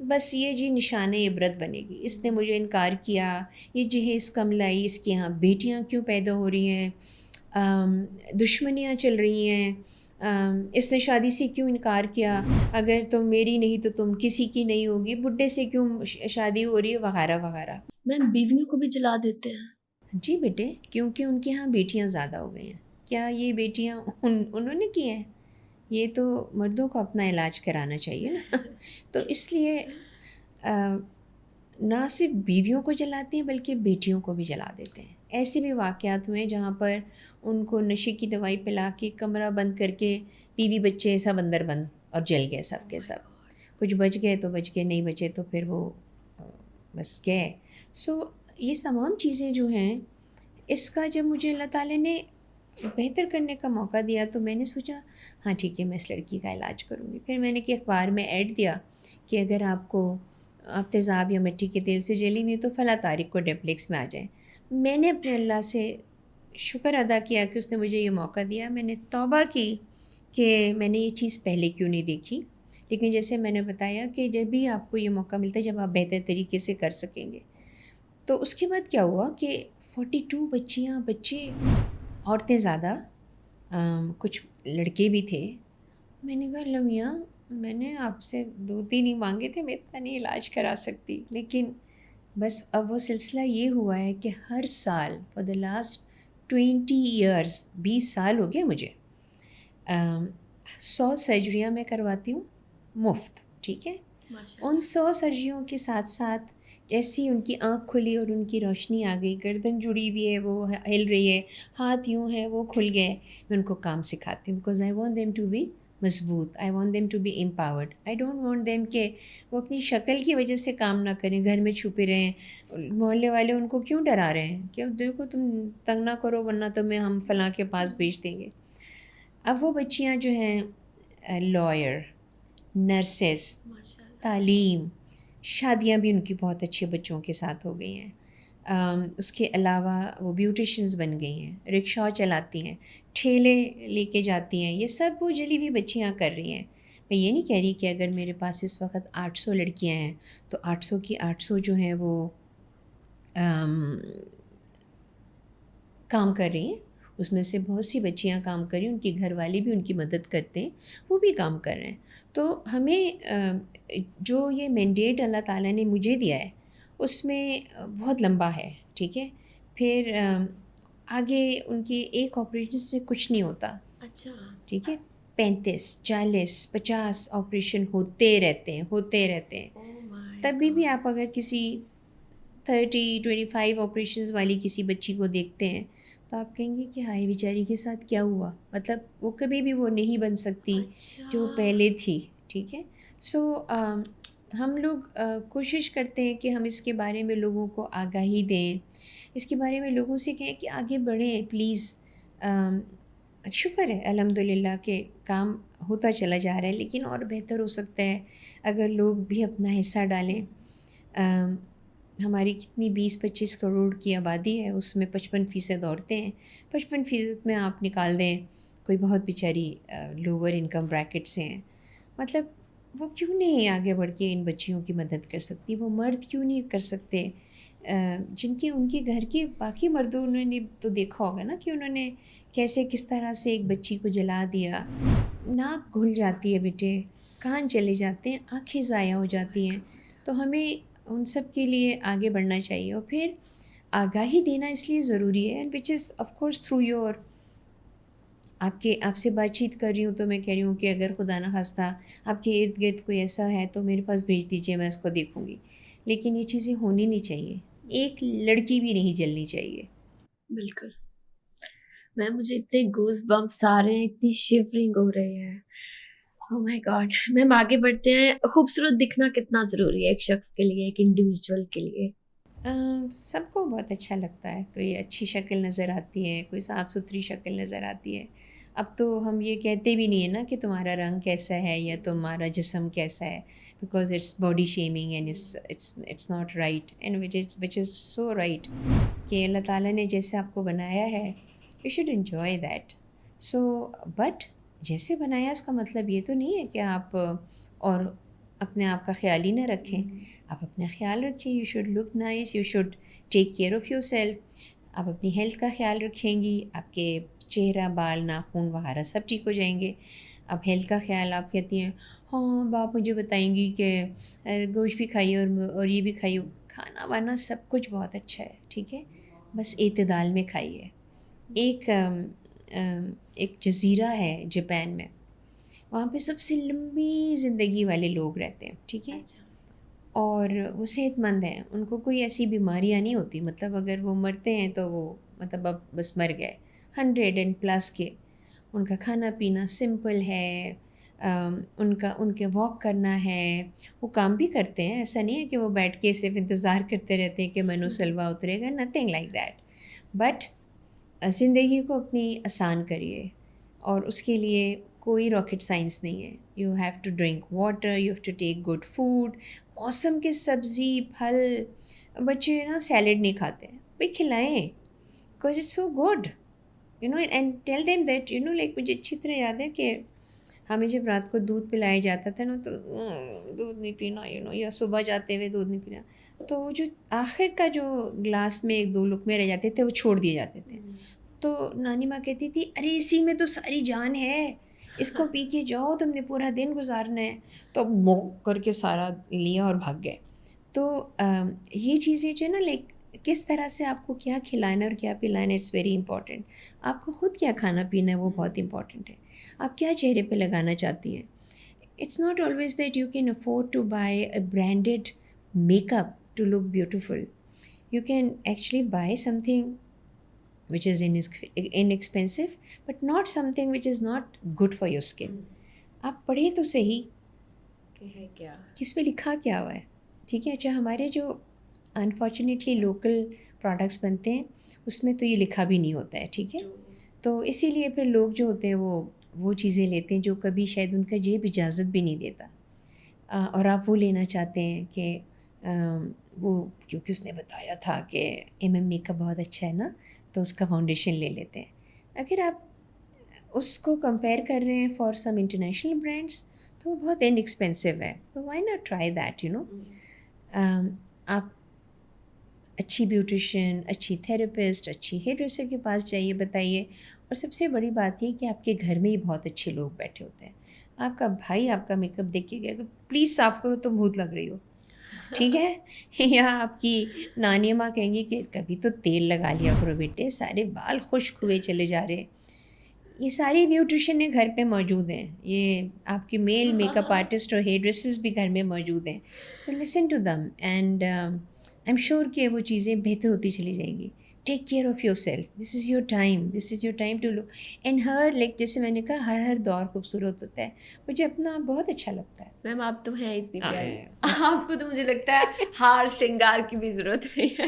بس یہ جی نشان عبرت بنے گی. اس نے مجھے انکار کیا، یہ جہیز کم لائی، اس کے یہاں بیٹیاں کیوں پیدا ہو رہی ہیں، دشمنیاں چل رہی ہیں، اس نے شادی سے کیوں انکار کیا، اگر تم میری نہیں تو تم کسی کی نہیں ہوگی، بڈھے سے کیوں شادی ہو رہی ہے، وغیرہ وغیرہ. میم بیویوں کو بھی جلا دیتے ہیں؟ جی بیٹے، کیونکہ ان کے ہاں بیٹیاں زیادہ ہو گئی ہیں. کیا یہ بیٹیاں انہوں نے کی ہیں؟ یہ تو مردوں کو اپنا علاج کرانا چاہیے نا. تو اس لیے نہ صرف بیویوں کو جلاتے ہیں بلکہ بیٹیوں کو بھی جلا دیتے ہیں. ایسے بھی واقعات ہوئے جہاں پر ان کو نشے کی دوائی پلا کے کمرہ بند کر کے بیوی بچے سب اندر بند اور جل گئے سب کے سب. کچھ بچ گئے تو بچ گئے, نہیں بچے تو پھر وہ بس گئے. سو یہ تمام چیزیں جو ہیں, اس کا جب مجھے اللہ تعالیٰ نے بہتر کرنے کا موقع دیا تو میں نے سوچا ہاں ٹھیک ہے میں اس لڑکی کا علاج کروں گی. پھر میں نے کہ اخبار میں ایڈ دیا کہ اگر آپ تیزاب یا مٹی کے تیل سے جلی ہوئی تو فلاں تاریخ کو ڈپلیکس میں آ جائیں. میں نے اپنے اللہ سے شکر ادا کیا کہ اس نے مجھے یہ موقع دیا. میں نے توبہ کی کہ میں نے یہ چیز پہلے کیوں نہیں دیکھی. لیکن جیسے میں نے بتایا کہ جب بھی آپ کو یہ موقع ملتا ہے جب آپ بہتر طریقے سے کر سکیں گے. تو اس کے بعد کیا ہوا کہ 42 بچیاں, بچے, عورتیں زیادہ, کچھ لڑکے بھی تھے. میں نے کہا اللہ میاں میں نے آپ سے 2-3 ہی مانگے تھے, میں اتنا نہیں علاج کرا سکتی. لیکن بس اب وہ سلسلہ یہ ہوا ہے کہ ہر سال فار دا لاسٹ 20 ایئرس 20 سال ہو گئے مجھے 100 سرجریاں میں کرواتی ہوں مفت. ٹھیک ہے, ان 100 سرجریوں کے ساتھ ساتھ جیسی ان کی آنکھ کھلی اور ان کی روشنی آ گئی, گردن جڑی ہوئی ہے وہ ہل رہی ہے, ہاتھ یوں ہے وہ کھل گئے, میں ان کو کام سکھاتی ہوں. Because I want them to be مضبوط, I want them to be empowered. I don't want them کہ وہ اپنی شکل کی وجہ سے کام نہ کریں, گھر میں چھپے رہیں. محلے والے ان کو کیوں ڈرا رہے ہیں کہ اب دیکھو تم تنگ نہ کرو ورنہ تمہیں ہم فلاں کے پاس بھیج دیں گے. اب وہ بچیاں جو ہیں لائر, نرسز, تعلیم, شادیاں بھی ان کی بہت اچھے بچوں کے ساتھ ہو گئی ہیں. اس کے علاوہ وہ بیوٹیشنز بن گئی ہیں, رکشا چلاتی ہیں, ٹھیلے لے کے جاتی ہیں. یہ سب وہ جلی ہوئی بچیاں کر رہی ہیں. میں یہ نہیں کہہ رہی کہ اگر میرے پاس اس وقت 800 لڑکیاں ہیں تو 800 کی 800 جو ہیں وہ کام کر رہی ہیں. اس میں سے بہت سی بچیاں کام کر رہی ہیں, ان کے گھر والے بھی ان کی مدد کرتے ہیں, وہ بھی کام کر رہے ہیں. تو ہمیں جو یہ مینڈیٹ اللہ تعالیٰ نے مجھے دیا ہے اس میں بہت لمبا ہے. ٹھیک ہے, پھر آگے ان کی ایک آپریشن سے کچھ نہیں ہوتا. اچھا, ٹھیک ہے, 35, 40, 50 آپریشن ہوتے رہتے ہیں. تبھی بھی آپ اگر کسی 30-25 آپریشنز والی کسی بچی کو دیکھتے ہیں تو آپ کہیں گے کہ ہائے بیچاری کے ساتھ کیا ہوا, مطلب وہ کبھی بھی وہ نہیں بن سکتی جو پہلے تھی. ٹھیک ہے, سو ہم لوگ کوشش کرتے ہیں کہ ہم اس کے بارے میں لوگوں کو آگاہی دیں, اس کے بارے میں لوگوں سے کہیں کہ آگے بڑھیں پلیز. شکر ہے الحمدللہ کہ کام ہوتا چلا جا رہا ہے, لیکن اور بہتر ہو سکتا ہے اگر لوگ بھی اپنا حصہ ڈالیں. ہماری کتنی 20-25 کروڑ کی آبادی ہے, اس میں 55% عورتیں ہیں. 55% میں آپ نکال دیں کوئی بہت بیچاری لوور انکم بریکٹ سے ہیں, مطلب وہ کیوں نہیں آگے بڑھ کے ان بچیوں کی مدد کر سکتی؟ وہ مرد کیوں نہیں کر سکتے جن کے ان کے گھر کے باقی مردوں نے تو دیکھا ہوگا نا کہ انہوں نے کیسے کس طرح سے ایک بچی کو جلا دیا. ناک گھل جاتی ہے بیٹے, کان چلے جاتے ہیں, آنکھیں ضائع ہو جاتی ہیں. تو ہمیں ان سب کے لیے آگے بڑھنا چاہیے, اور پھر آگاہی دینا اس لیے ضروری ہے, which is of course through your. آپ سے بات چیت کر رہی ہوں تو میں کہہ رہی ہوں کہ اگر خدا نہ خواستہ آپ کے ارد گرد کوئی ایسا ہے تو میرے پاس بھیج دیجیے, میں اس کو دیکھوں گی. لیکن یہ چیزیں ہونی نہیں چاہیے, ایک لڑکی بھی نہیں جلنی چاہیے. بالکل. مجھے اتنے گوز بمپس آ رہے ہیں, اتنی شیورنگ ہو رہی ہے. او مائی گاڈ. میم آگے بڑھتے ہیں. خوبصورت دکھنا کتنا ضروری ہے ایک شخص کے لیے, ایک انڈیویجول کے لیے؟ سب کو بہت اچھا لگتا ہے, کوئی اچھی شکل نظر آتی ہے, کوئی صاف ستھری شکل نظر آتی ہے. اب تو ہم یہ کہتے بھی نہیں ہیں نا کہ تمہارا رنگ کیسا ہے یا تمہارا جسم کیسا ہے, because it's body shaming and it's not right, and which is so right کہ اللہ تعالیٰ نے جیسے آپ کو بنایا ہے you should enjoy that. So but جیسے بنایا اس کا مطلب یہ تو نہیں ہے کہ آپ اور اپنے آپ کا خیال ہی نہ رکھیں. آپ اپنا خیال رکھیں, you should look nice, you should take care of yourself. آپ اپنی ہیلتھ کا خیال رکھیں گی, آپ کے چہرہ, بال, ناخن وغیرہ سب ٹھیک ہو جائیں گے. اب ہیلتھ کا خیال آپ کہتی ہیں ہاں باپ مجھے بتائیں گی کہ گوشت بھی کھائیے اور یہ بھی کھائیے. کھانا وانا سب کچھ بہت اچھا ہے, ٹھیک ہے, بس اعتدال میں کھائیے. ایک جزیرہ ہے جاپان میں, وہاں پہ سب سے لمبی زندگی والے لوگ رہتے ہیں, ٹھیک ہے, اور وہ صحت مند ہیں, ان کو کوئی ایسی بیماریاں نہیں ہوتی, مطلب اگر وہ مرتے ہیں تو وہ مطلب اب بس مر گئے, 100+ کے. ان کا کھانا پینا سمپل ہے, ان کے واک کرنا ہے, وہ کام بھی کرتے ہیں, ایسا نہیں ہے کہ وہ بیٹھ کے صرف انتظار کرتے رہتے ہیں کہ منو سلوا اترے گا, نتھنگ لائک دیٹ. بٹ زندگی کو اپنی آسان کریے, اور اس کے لیے کوئی راکٹ سائنس نہیں ہے. You have to drink water, you have to take good food, موسم کے سبزی پھل. بچے نا سیلڈ نہیں کھاتے, بھائی کھلائیں, because it's so good, and tell them that, like مجھے اچھی طرح یاد ہے کہ ہمیں جب رات کو دودھ پلایا جاتا تھا نا, تو دودھ نہیں پینا, یا صبح جاتے ہوئے دودھ نہیں پینا, تو وہ جو آخر کا جو گلاس میں 1-2 لقمے رہ جاتے تھے وہ چھوڑ دیے جاتے تھے. تو نانی ماں کہتی تھی, ارے اسی میں تو ساری جان ہے, اس کو پی کے جاؤ, تم نے پورا دن گزارنا ہے. تو مو کر کے سارا لیا اور بھاگ گئے. تو یہ چیزیں جو ہے نا, لائک کس طرح سے آپ کو کیا کھلانا اور کیا پلانا, اٹس ویری امپورٹنٹ. آپ کو خود کیا کھانا پینا ہے وہ بہت امپورٹنٹ ہے. آپ کیا چہرے پہ لگانا چاہتی ہیں. It's not always that you can afford to buy a branded makeup to look beautiful. You can actually buy something which is inexpensive, but not something which is not good for your skin. آپ پڑھیں تو صحیح کہ ہے کیا, کس میں لکھا کیا ہوا ہے, ٹھیک ہے. اچھا, ہمارے جو انفارچونیٹلی لوکل پروڈکٹس بنتے ہیں اس میں تو یہ لکھا بھی نہیں ہوتا ہے, ٹھیک ہے. تو اسی لیے پھر لوگ جو ہوتے ہیں وہ چیزیں لیتے ہیں جو کبھی شاید ان کا جیب اجازت بھی نہیں دیتا, اور آپ وہ لینا چاہتے ہیں کہ وہ کیونکہ اس نے بتایا تھا کہ میک اپ بہت اچھا ہے نا, تو اس کا فاؤنڈیشن لے لیتے ہیں. اگر آپ اس کو کمپیئر کر رہے ہیں فار سم انٹرنیشنل برانڈس تو وہ بہت انیکسپینسو ہے, تو وائی ناٹ ٹرائی دیٹ. آپ اچھی بیوٹیشین, اچھی تھراپسٹ, اچھی ہیئر ڈریسر کے پاس جائیے, بتائیے. اور سب سے بڑی بات یہ کہ آپ کے گھر میں ہی بہت اچھے لوگ بیٹھے ہوتے ہیں. آپ کا بھائی آپ کا میک اپ دیکھ کے گیا کہ پلیز صاف کرو, تم بھوت لگ رہی ہو, ٹھیک ہے. یا آپ کی نانی ماں کہیں گی کہ کبھی تو تیل لگا لیا کرو بیٹے, سارے بال خشک ہوئے چلے جا رہے. یہ ساری بیوٹیشنیں گھر پہ موجود ہیں, یہ آپ کے میل میک اپ آرٹسٹ اور ہیئر ڈریسرز بھی گھر میں موجود ہیں. So listen to them, and I am sure کہ وہ چیزیں بہتر ہوتی چلی جائیں گی. Take care of yourself, this is your time, this is your time to look. And like جیسے میں نے کہا, ہر دور خوبصورت ہوتا ہے. مجھے اپنا بہت اچھا لگتا ہے. میم آپ تو ہیں اتنی پیاری, آپ کو تو مجھے لگتا ہے ہار سنگار کی بھی ضرورت نہیں ہے.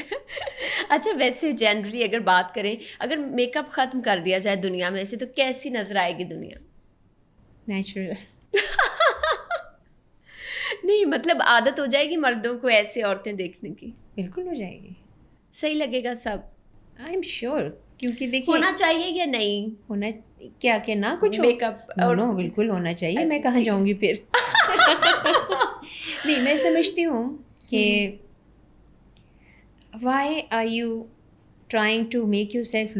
اچھا, ویسے جنرلی اگر بات کریں, اگر میک اپ ختم کر دیا جائے دنیا میں سے, تو کیسی نظر آئے گی دنیا؟ نیچرل. نہیں مطلب عادت ہو جائے گی مردوں کو ایسے عورتیں دیکھنے کی؟ بالکل ہو جائے گی, صحیح لگے گا سب, آئی ایم شیور. کیونکہ دیکھیے ہونا چاہیے یا نہیں ہونا کیا کہ نہ کچھ میک اپ, نو بالکل ہونا چاہیے. میں کہاں جاؤں گی پھر. نہیں, میں سمجھتی ہوں کہ why are you trying to make yourself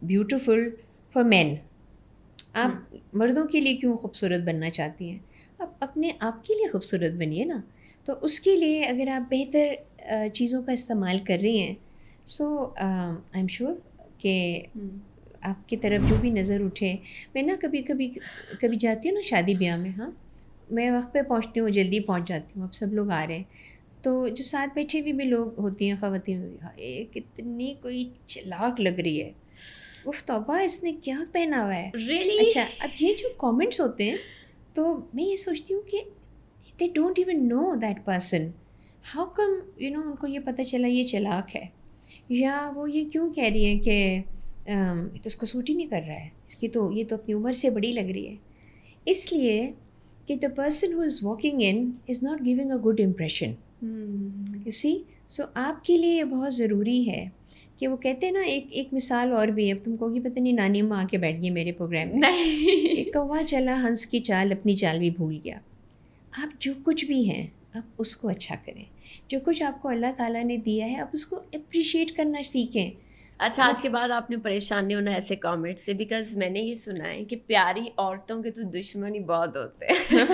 beautiful for men. آپ مردوں کے لیے کیوں خوبصورت بننا چاہتی ہیں؟ آپ اپنے آپ کے لیے خوبصورت بنیے نا. تو اس کے لیے اگر آپ بہتر چیزوں کا استعمال کر رہی ہیں, سو آئی ایم شیور کہ آپ کی طرف جو بھی نظر اٹھے. میں نا کبھی جاتی ہوں نا شادی بیاہ میں, ہاں میں وقت پہ پہنچتی ہوں, جلدی پہنچ جاتی ہوں. اب سب لوگ آ رہے ہیں, تو جو ساتھ بیٹھے ہوئے بھی لوگ ہوتی ہیں خواتین, کتنی کوئی چلاک لگ رہی ہے, اف توبہ اس نے کیا پہنا ہوا ہے. Really? اچھا, اب یہ جو کامنٹس ہوتے ہیں, تو میں یہ سوچتی ہوں کہ they don't even know that person, how come ان کو یہ پتہ چلا یہ چلاک ہے, یا وہ یہ کیوں کہہ رہی ہیں کہ تو اس کو سوٹ ہی نہیں کر رہا ہے, اس کی تو یہ تو اپنی عمر سے بڑی لگ رہی ہے. اس لیے کہ the person who is walking in is not giving a good impression, you see. So آپ کے لیے یہ بہت ضروری ہے کہ وہ کہتے ہیں نا, ایک مثال اور بھی ہے, اب تم کو بھی پتہ نہیں نانی ماں آ کے بیٹھ گئی میرے پروگرام میں. ایک کوا چلا ہنس کی چال, اپنی چال بھی بھول گیا. آپ جو کچھ بھی ہیں آپ اس کو اچھا کریں, جو کچھ آپ کو اللہ تعالیٰ نے دیا ہے آپ اس کو اپریشیٹ کرنا سیکھیں. اچھا, آج کے بعد آپ نے پریشان نہیں ہونا ایسے کامنٹ سے, بیکاز میں نے یہ سنا ہے کہ پیاری عورتوں کے تو دشمن ہی بہت ہوتے ہیں.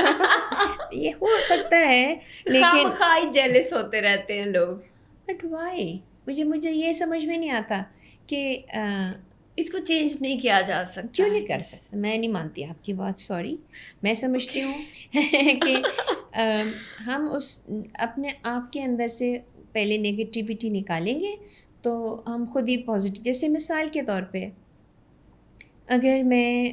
یہ ہو سکتا ہے لیکن خامخواہ جیلس ہوتے رہتے ہیں لوگ. بٹ وائی, مجھے یہ سمجھ میں نہیں آتا کہ اس کو چینج نہیں کیا جا سکتا. کیوں نہیں کر سکتا؟ میں نہیں مانتی آپ کی بات، سوری. میں سمجھتی ہوں کہ ہم اس اپنے آپ کے اندر سے پہلے نگیٹیوٹی نکالیں گے تو ہم خود ہی پازیٹیو. جیسے مثال کے طور پہ اگر میں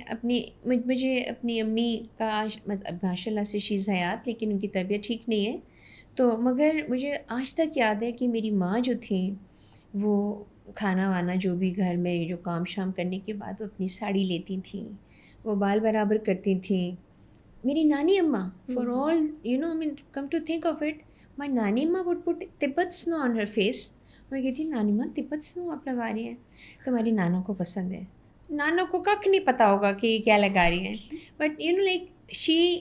مجھے اپنی امی کا ماشاء اللہ سے شیز حیات، لیکن ان کی طبیعت ٹھیک نہیں ہے، تو مگر مجھے آج تک یاد ہے کہ میری ماں جو تھیں وہ کھانا وانا جو بھی گھر میں جو کام شام کرنے کے بعد وہ اپنی ساڑی لیتی تھیں، وہ بال برابر کرتی تھیں. میری نانی اماں for all come to think of it, my نانی اماں وڈ پٹ تبت سنو آن ہر فیس. میں کہتی نانی ماں تبت سنو آپ لگا رہی ہیں، تو ہماری نانوں کو پسند ہے. نانوں کو کک نہیں پتہ ہوگا کہ یہ کیا لگا رہی ہیں، but like she.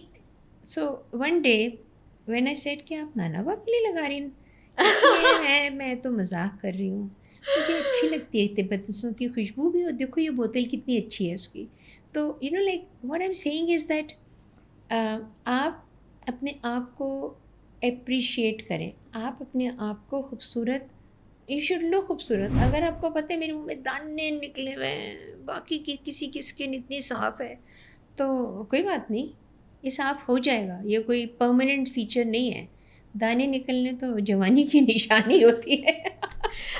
So one day when I said کہ آپ نانا با کے لیے لگا رہی ہیں، میں تو مذاق کر رہی ہوں، مجھے اچھی لگتی ہے تبتسوں کی خوشبو بھی، اور دیکھو یہ بوتل کتنی اچھی ہے اس کی. تو like what I am seeing is that آپ اپنے آپ کو اپریشیٹ کریں، آپ اپنے آپ کو خوبصورت، یو شوڈ لک خوبصورت. اگر آپ کو پتہ ہے میرے منہ میں دانے نکلے ہوئے ہیں، باقی کی اسکن اتنی صاف ہے، تو کوئی بات نہیں، یہ صاف ہو جائے گا. یہ کوئی پرماننٹ فیچر نہیں ہے. دانے نکلنے تو جوانی کی نشانی ہوتی ہے.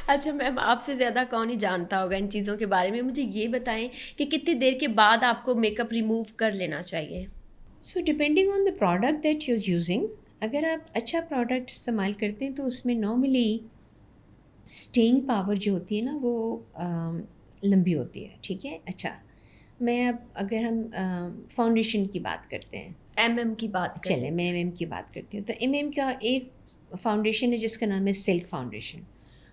اچھا میم، آپ سے زیادہ کون ہی جانتا ہوگا ان چیزوں کے بارے میں. مجھے یہ بتائیں کہ کتنی دیر کے بعد آپ کو میک اپ ریموو کر لینا چاہیے؟ So depending on the product that you is using. اگر آپ اچھا پروڈکٹ استعمال کرتے ہیں تو اس میں نارملی اسٹینگ پاور جو ہوتی ہے نا وہ لمبی ہوتی ہے. ٹھیک ہے. اچھا میں اب اگر ہم فاؤنڈیشن کی بات کرتے ہیں، ایم کی بات کریں. چلیں میں ایم کی بات کرتی ہوں. تو ایم کا ایک فاؤنڈیشن ہے جس کا نام ہے سلک فاؤنڈیشن.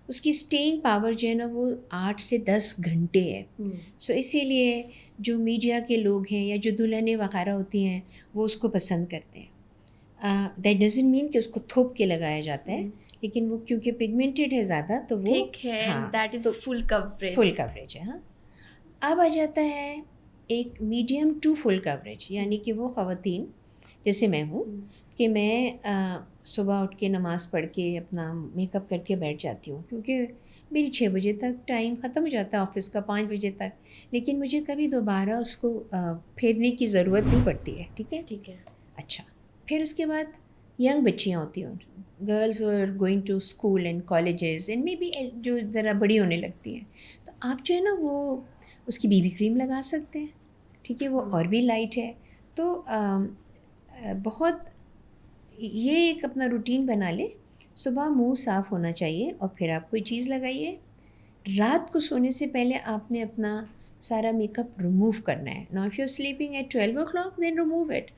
اس کی اسٹینگ پاور جو ہے نا وہ 8 سے 10 گھنٹے ہے. سو اسی لیے جو میڈیا کے لوگ ہیں یا جو دلہنیں وغیرہ ہوتی ہیں وہ اس کو پسند کرتے ہیں. دیٹ ڈزنٹ مین کہ اس کو تھوپ کے لگایا جاتا ہے، لیکن وہ کیونکہ پگمنٹڈ ہے زیادہ تو وہ ٹھیک ہے، that is full coverage. Full coverage ہے. ہاں اب آ جاتا ہے ایک میڈیم ٹو فل کوریج، یعنی کہ وہ خواتین جیسے میں ہوں کہ میں صبح اٹھ کے نماز پڑھ کے اپنا میک اپ کر کے بیٹھ جاتی ہوں، کیونکہ میری 6 بجے تک ٹائم ختم ہو جاتا ہے آفس کا، 5 بجے تک، لیکن مجھے کبھی دوبارہ اس کو پھیرنے کی ضرورت نہیں پڑتی ہے. ٹھیک ہے. ٹھیک ہے. اچھا پھر اس کے بعد ینگ بچیاں ہوتی ہیں، girls are going to school and colleges and maybe جو ذرا بڑی ہونے لگتی ہیں، تو آپ جو ہے نا وہ اس کی بی بی کریم لگا سکتے ہیں. ٹھیک ہے. وہ اور بھی لائٹ ہے. تو بہت یہ ایک اپنا روٹین بنا لیں. صبح منہ صاف ہونا چاہیے اور پھر آپ کوئی چیز لگائیے. رات کو سونے سے پہلے آپ نے اپنا سارا میک اپ ریموو کرنا ہے. نا if you sleeping at 12 o'clock then remove it.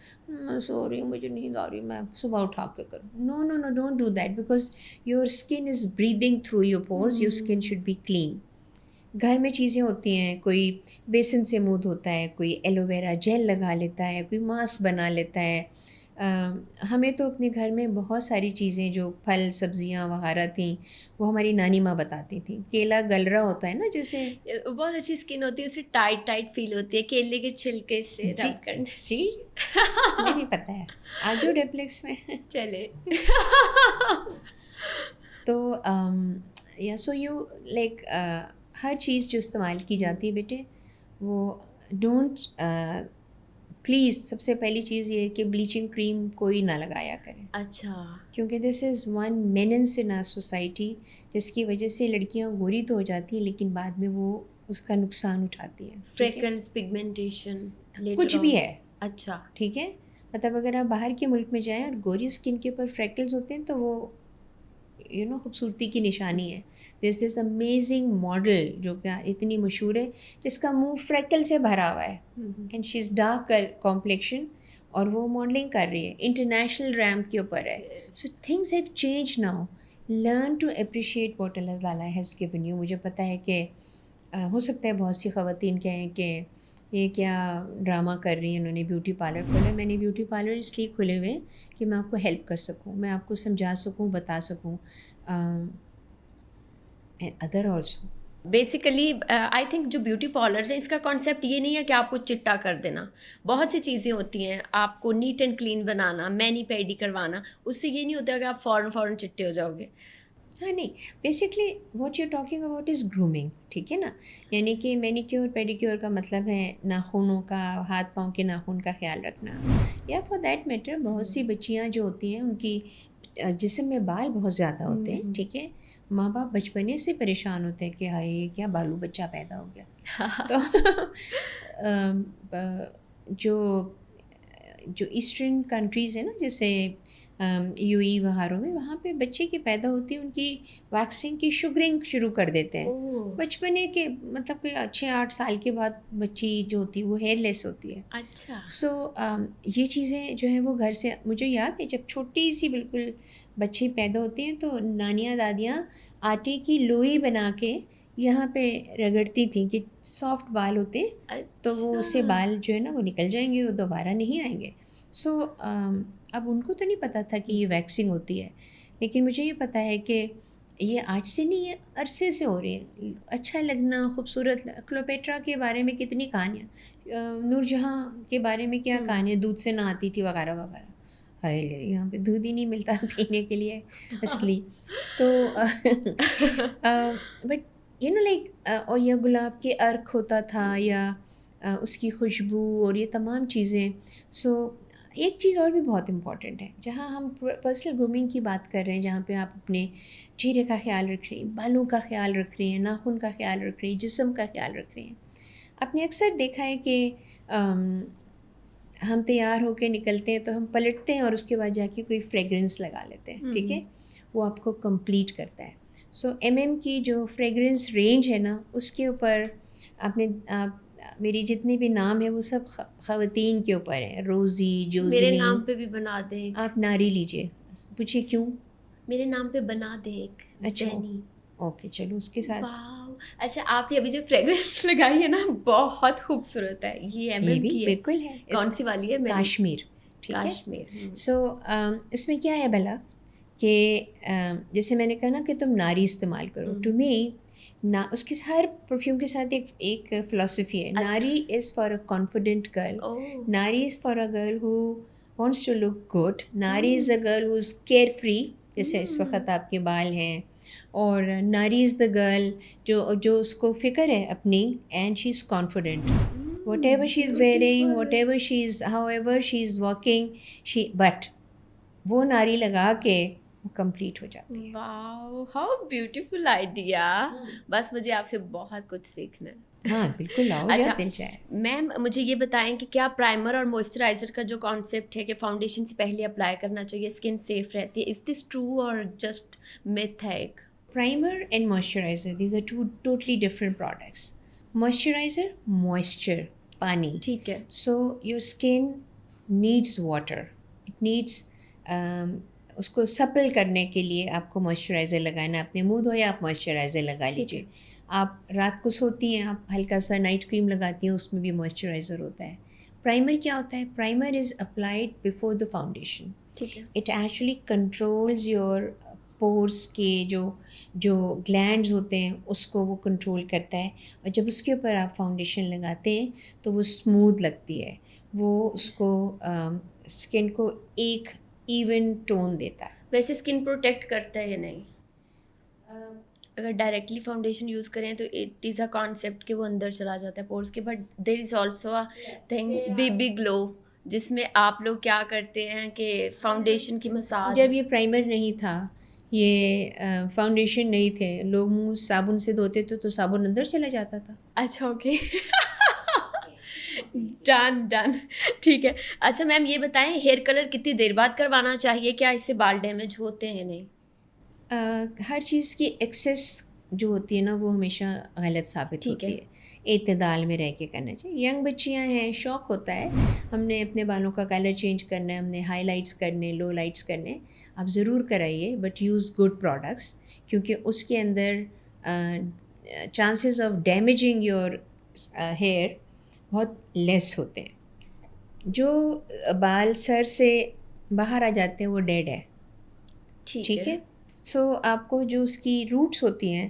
سو رہی ہوں مجھے نیند آ رہی، میں صبح اٹھا کے کروں. No don't do that, because your skin is breathing through your pores. Your skin should be clean. گھر میں چیزیں ہوتی ہیں، کوئی بیسن سے منہ دھوتا ہے، کوئی ایلو ویرا جیل لگا لیتا ہے، کوئی ماسک بنا لیتا ہے. ہمیں تو اپنے گھر میں بہت ساری چیزیں جو پھل سبزیاں وغیرہ تھیں وہ ہماری نانی ماں بتاتی تھیں. کیلا گل رہا ہوتا ہے نا، جیسے بہت اچھی اسکن ہوتی ہے، اسے ٹائٹ فیل ہوتی ہے کیلے کے چھلکے سے رب کرنے سی مجھے نہیں پتہ ہے. آجو ڈیپلیکس میں چلے. تو یا سو یو لائک ہر چیز جو استعمال کی جاتی ہے بیٹے وہ ڈونٹ پلیز. سب سے پہلی چیز یہ ہے کہ بلیچنگ کریم کوئی نہ لگایا کریں. اچھا. کیونکہ this is one menace in our society, جس کی وجہ سے لڑکیاں گوری تو ہو جاتی ہیں لیکن بعد میں وہ اس کا نقصان اٹھاتی ہیں. فریکلز، پگمنٹیشن، کچھ بھی ہے. اچھا. ٹھیک ہے. مطلب اگر آپ باہر کے ملک میں جائیں اور گوری اسکن کے اوپر فریکلز ہوتے ہیں تو وہ خوبصورتی کی نشانی ہے. دس امیزنگ ماڈل جو کہ اتنی مشہور ہے جس کا منہ فریکل سے بھرا ہوا ہے and she is dark complexion, اور وہ ماڈلنگ کر رہی ہے، انٹرنیشنل رینک کے اوپر ہے. So things have change now. Learn to appreciate what اللہ تعالیٰ ہیز گیون یو. مجھے پتہ ہے کہ ہو سکتا ہے بہت سی خواتین کہیں کہ یہ کیا ڈرامہ کر رہی ہیں، انہوں نے بیوٹی پارلر کھولا. میں نے بیوٹی پارلر اس لیے کھولے ہوئے ہیں کہ میں آپ کو ہیلپ کر سکوں، میں آپ کو سمجھا سکوں، بتا سکوں. Other also basically I think جو بیوٹی پارلرز ہیں اس کا کانسیپٹ یہ نہیں ہے کہ آپ کو چٹا کر دینا. بہت سی چیزیں ہوتی ہیں، آپ کو نیٹ اینڈ کلین بنانا، مینی پیڈی کروانا. اس سے یہ نہیں ہوتا کہ آپ فوراً چٹے ہو جاؤ گے. ہاں نہیں، basically what you talking about is grooming, ٹھیک ہے نا، یعنی کہ مینیکیور پیڈیکیور کا مطلب ہے ناخنوں کا، ہاتھ پاؤں کے ناخن کا خیال رکھنا، یا فار دیٹ میٹر بہت سی بچیاں جو ہوتی ہیں ان کی جسم میں بال بہت زیادہ ہوتے ہیں، ٹھیک ہے، ماں باپ بچپنے سے پریشان ہوتے ہیں کہ ہائے کیا بالو بچہ پیدا ہو گیا. تو جو جو ایسٹرن کنٹریز ہیں نا، جیسے یو ای بہاروں میں، وہاں پہ بچے کی پیدا ہوتی ہے ان کی ویکسنگ کی شوگرنگ شروع کر دیتے ہیں بچپنے کے، مطلب کہ 6-8 سال کے بعد بچی جو ہوتی ہے وہ ہیئر لیس ہوتی ہے. اچھا. سو یہ چیزیں جو ہیں وہ گھر سے، مجھے یاد ہے جب چھوٹی سی بالکل بچے پیدا ہوتے ہیں تو نانیاں دادیاں آٹے کی لوئی بنا کے یہاں پہ رگڑتی تھیں کہ سافٹ بال ہوتے ہیں تو وہ اس سے بال جو ہے نا وہ نکل جائیں گے، وہ دوبارہ نہیں آئیں گے. سو اب ان کو تو نہیں پتہ تھا کہ یہ ویکسنگ ہوتی ہے، لیکن مجھے یہ پتہ ہے کہ یہ آج سے نہیں، یہ عرصے سے ہو رہی ہے. اچھا لگنا، خوبصورت، کلوپیٹرا کے بارے میں کتنی کہانیاں، نور جہاں کے بارے میں کیا کہانیاں، دودھ سے نہ آتی تھی وغیرہ وغیرہ. ہائے یہاں پہ دودھ ہی نہیں ملتا پینے کے لیے اصلی. تو بٹ یو نو لائک، اور یہ گلاب کے عرق ہوتا تھا، یا اس کی خوشبو اور یہ تمام چیزیں. سو ایک چیز اور بھی بہت امپورٹنٹ ہے، جہاں ہم پرسنل گرومنگ کی بات کر رہے ہیں، جہاں پہ آپ اپنے چہرے کا خیال رکھ رہی ہیں، بالوں کا خیال رکھ رہی ہیں، ناخن کا خیال رکھ رہی ہیں، جسم کا خیال رکھ رہی ہیں. آپ نے اکثر دیکھا ہے کہ ہم تیار ہو کے نکلتے ہیں تو ہم پلٹتے ہیں اور اس کے بعد جا کے کوئی فریگرنس لگا لیتے ہیں، ٹھیک ہے، وہ آپ کو کمپلیٹ کرتا ہے. سو کی جو فریگرنس رینج ہے نا، اس کے اوپر میری جتنے بھی نام ہیں وہ سب خواتین کے اوپر ہیں. روزی، جوزلین. میرے نام پہ بھی بنا دے. آپ ناری لیجئے، پوچھیے کیوں. میرے نام پہ بنا دے ایک زینی. اوکے چلو اس کے ساتھ. واو. اچھا، آپ نے ابھی جو فریگرنس لگائی ہے نا بہت خوبصورت ہے. یہ بھی کی بالکل ہے. کون سی والی ہے؟ کاشمیر. ٹھیک ہے، کاشمیر. سو اس میں کیا ہے بھلا کہ جیسے میں نے کہا نا کہ تم ناری استعمال کرو. ٹو می اس کے ہر پرفیوم کے ساتھ ایک فلاسفی ہے. Naari is for a confident girl. Naari is for a girl who wants to look good. Naari is a girl who is carefree, جیسے اس وقت آپ کے بال ہیں. اور ناری از دا گرل جو اس کو فکر ہے اپنی، and she is confident. Whatever she is wearing, whatever she is, however she is walking, but وہ ناری لگا کے وہ کمپلیٹ ہو جاتی ہے. Wow, how beautiful idea. بس مجھے آپ سے بہت کچھ سیکھنا ہے. ہاں بالکل، آؤ جا دل چاہے. میم مجھے یہ بتائیں کہ کیا پرائمر اور موئسچرائزر کا جو کانسیپٹ ہے کہ فاؤنڈیشن سے پہلے اپلائی کرنا چاہیے، اسکن سیف رہتی ہے، از دس ٹرو اور جسٹ میتھ ہے ایک؟ Primer and moisturiser, these are two totally different products. Moisturiser moisture, پانی، ٹھیک ہے. So your skin needs water, it needs, اس کو سپل کرنے کے لیے آپ کو موئسچرائزر لگانا. اپنے منہ دھوئے آپ موئسچرائزر لگا لیجیے. آپ رات کو سوتی ہیں، آپ ہلکا سا نائٹ کریم لگاتی ہیں، اس میں بھی موئسچرائزر ہوتا ہے. پرائمر کیا ہوتا ہے؟ Primer is applied before the foundation. ٹھیک ہے. It actually controls your pores کے جو گلینڈز ہوتے ہیں اس کو وہ کنٹرول کرتا ہے. اور جب اس کے اوپر آپ فاؤنڈیشن لگاتے ہیں تو وہ اسموتھ لگتی ہے، وہ اس کو اسکن کو ایک ایون ٹون دیتا ہے. ویسے اسکن پروٹیکٹ کرتا ہے یا نہیں؟ اگر ڈائریکٹلی فاؤنڈیشن یوز کریں تو اٹ از اے کانسیپٹ کہ وہ اندر چلا جاتا ہے پورس کے، but there is also a thing be glow, جس میں آپ لوگ کیا کرتے ہیں کہ فاؤنڈیشن کی مساج. جب یہ پرائمر نہیں تھا، یہ فاؤنڈیشن نہیں تھے، لوگ منہ صابن سے دھوتے تھے تو صابن اندر چلا جاتا تھا. اچھا اوکے. ڈن ٹھیک ہے. اچھا میم یہ بتائیں ہیئر کلر کتنی دیر بعد کروانا چاہیے؟ کیا اس سے بال ڈیمیج ہوتے ہیں؟ نہیں. ہر چیز کی ایکسیس جو ہوتی ہے نا وہ ہمیشہ غلط ثابت ہوتی ہے. اعتدال میں رہ کے کرنا چاہیے. ینگ بچیاں ہیں، شوق ہوتا ہے ہم نے اپنے بالوں کا کلر چینج کرنا ہے، ہم نے ہائی لائٹس کرنے، لو لائٹس کرنے، آپ ضرور کرائیے، بٹ یوز گڈ پروڈکٹس، کیونکہ اس کے اندر chances of damaging your hair بہت لیس ہوتے ہیں. جو بال سر سے باہر آ جاتے ہیں وہ ڈیڈ ہے. ٹھیک ہے. سو آپ کو جو اس کی روٹس ہوتی ہیں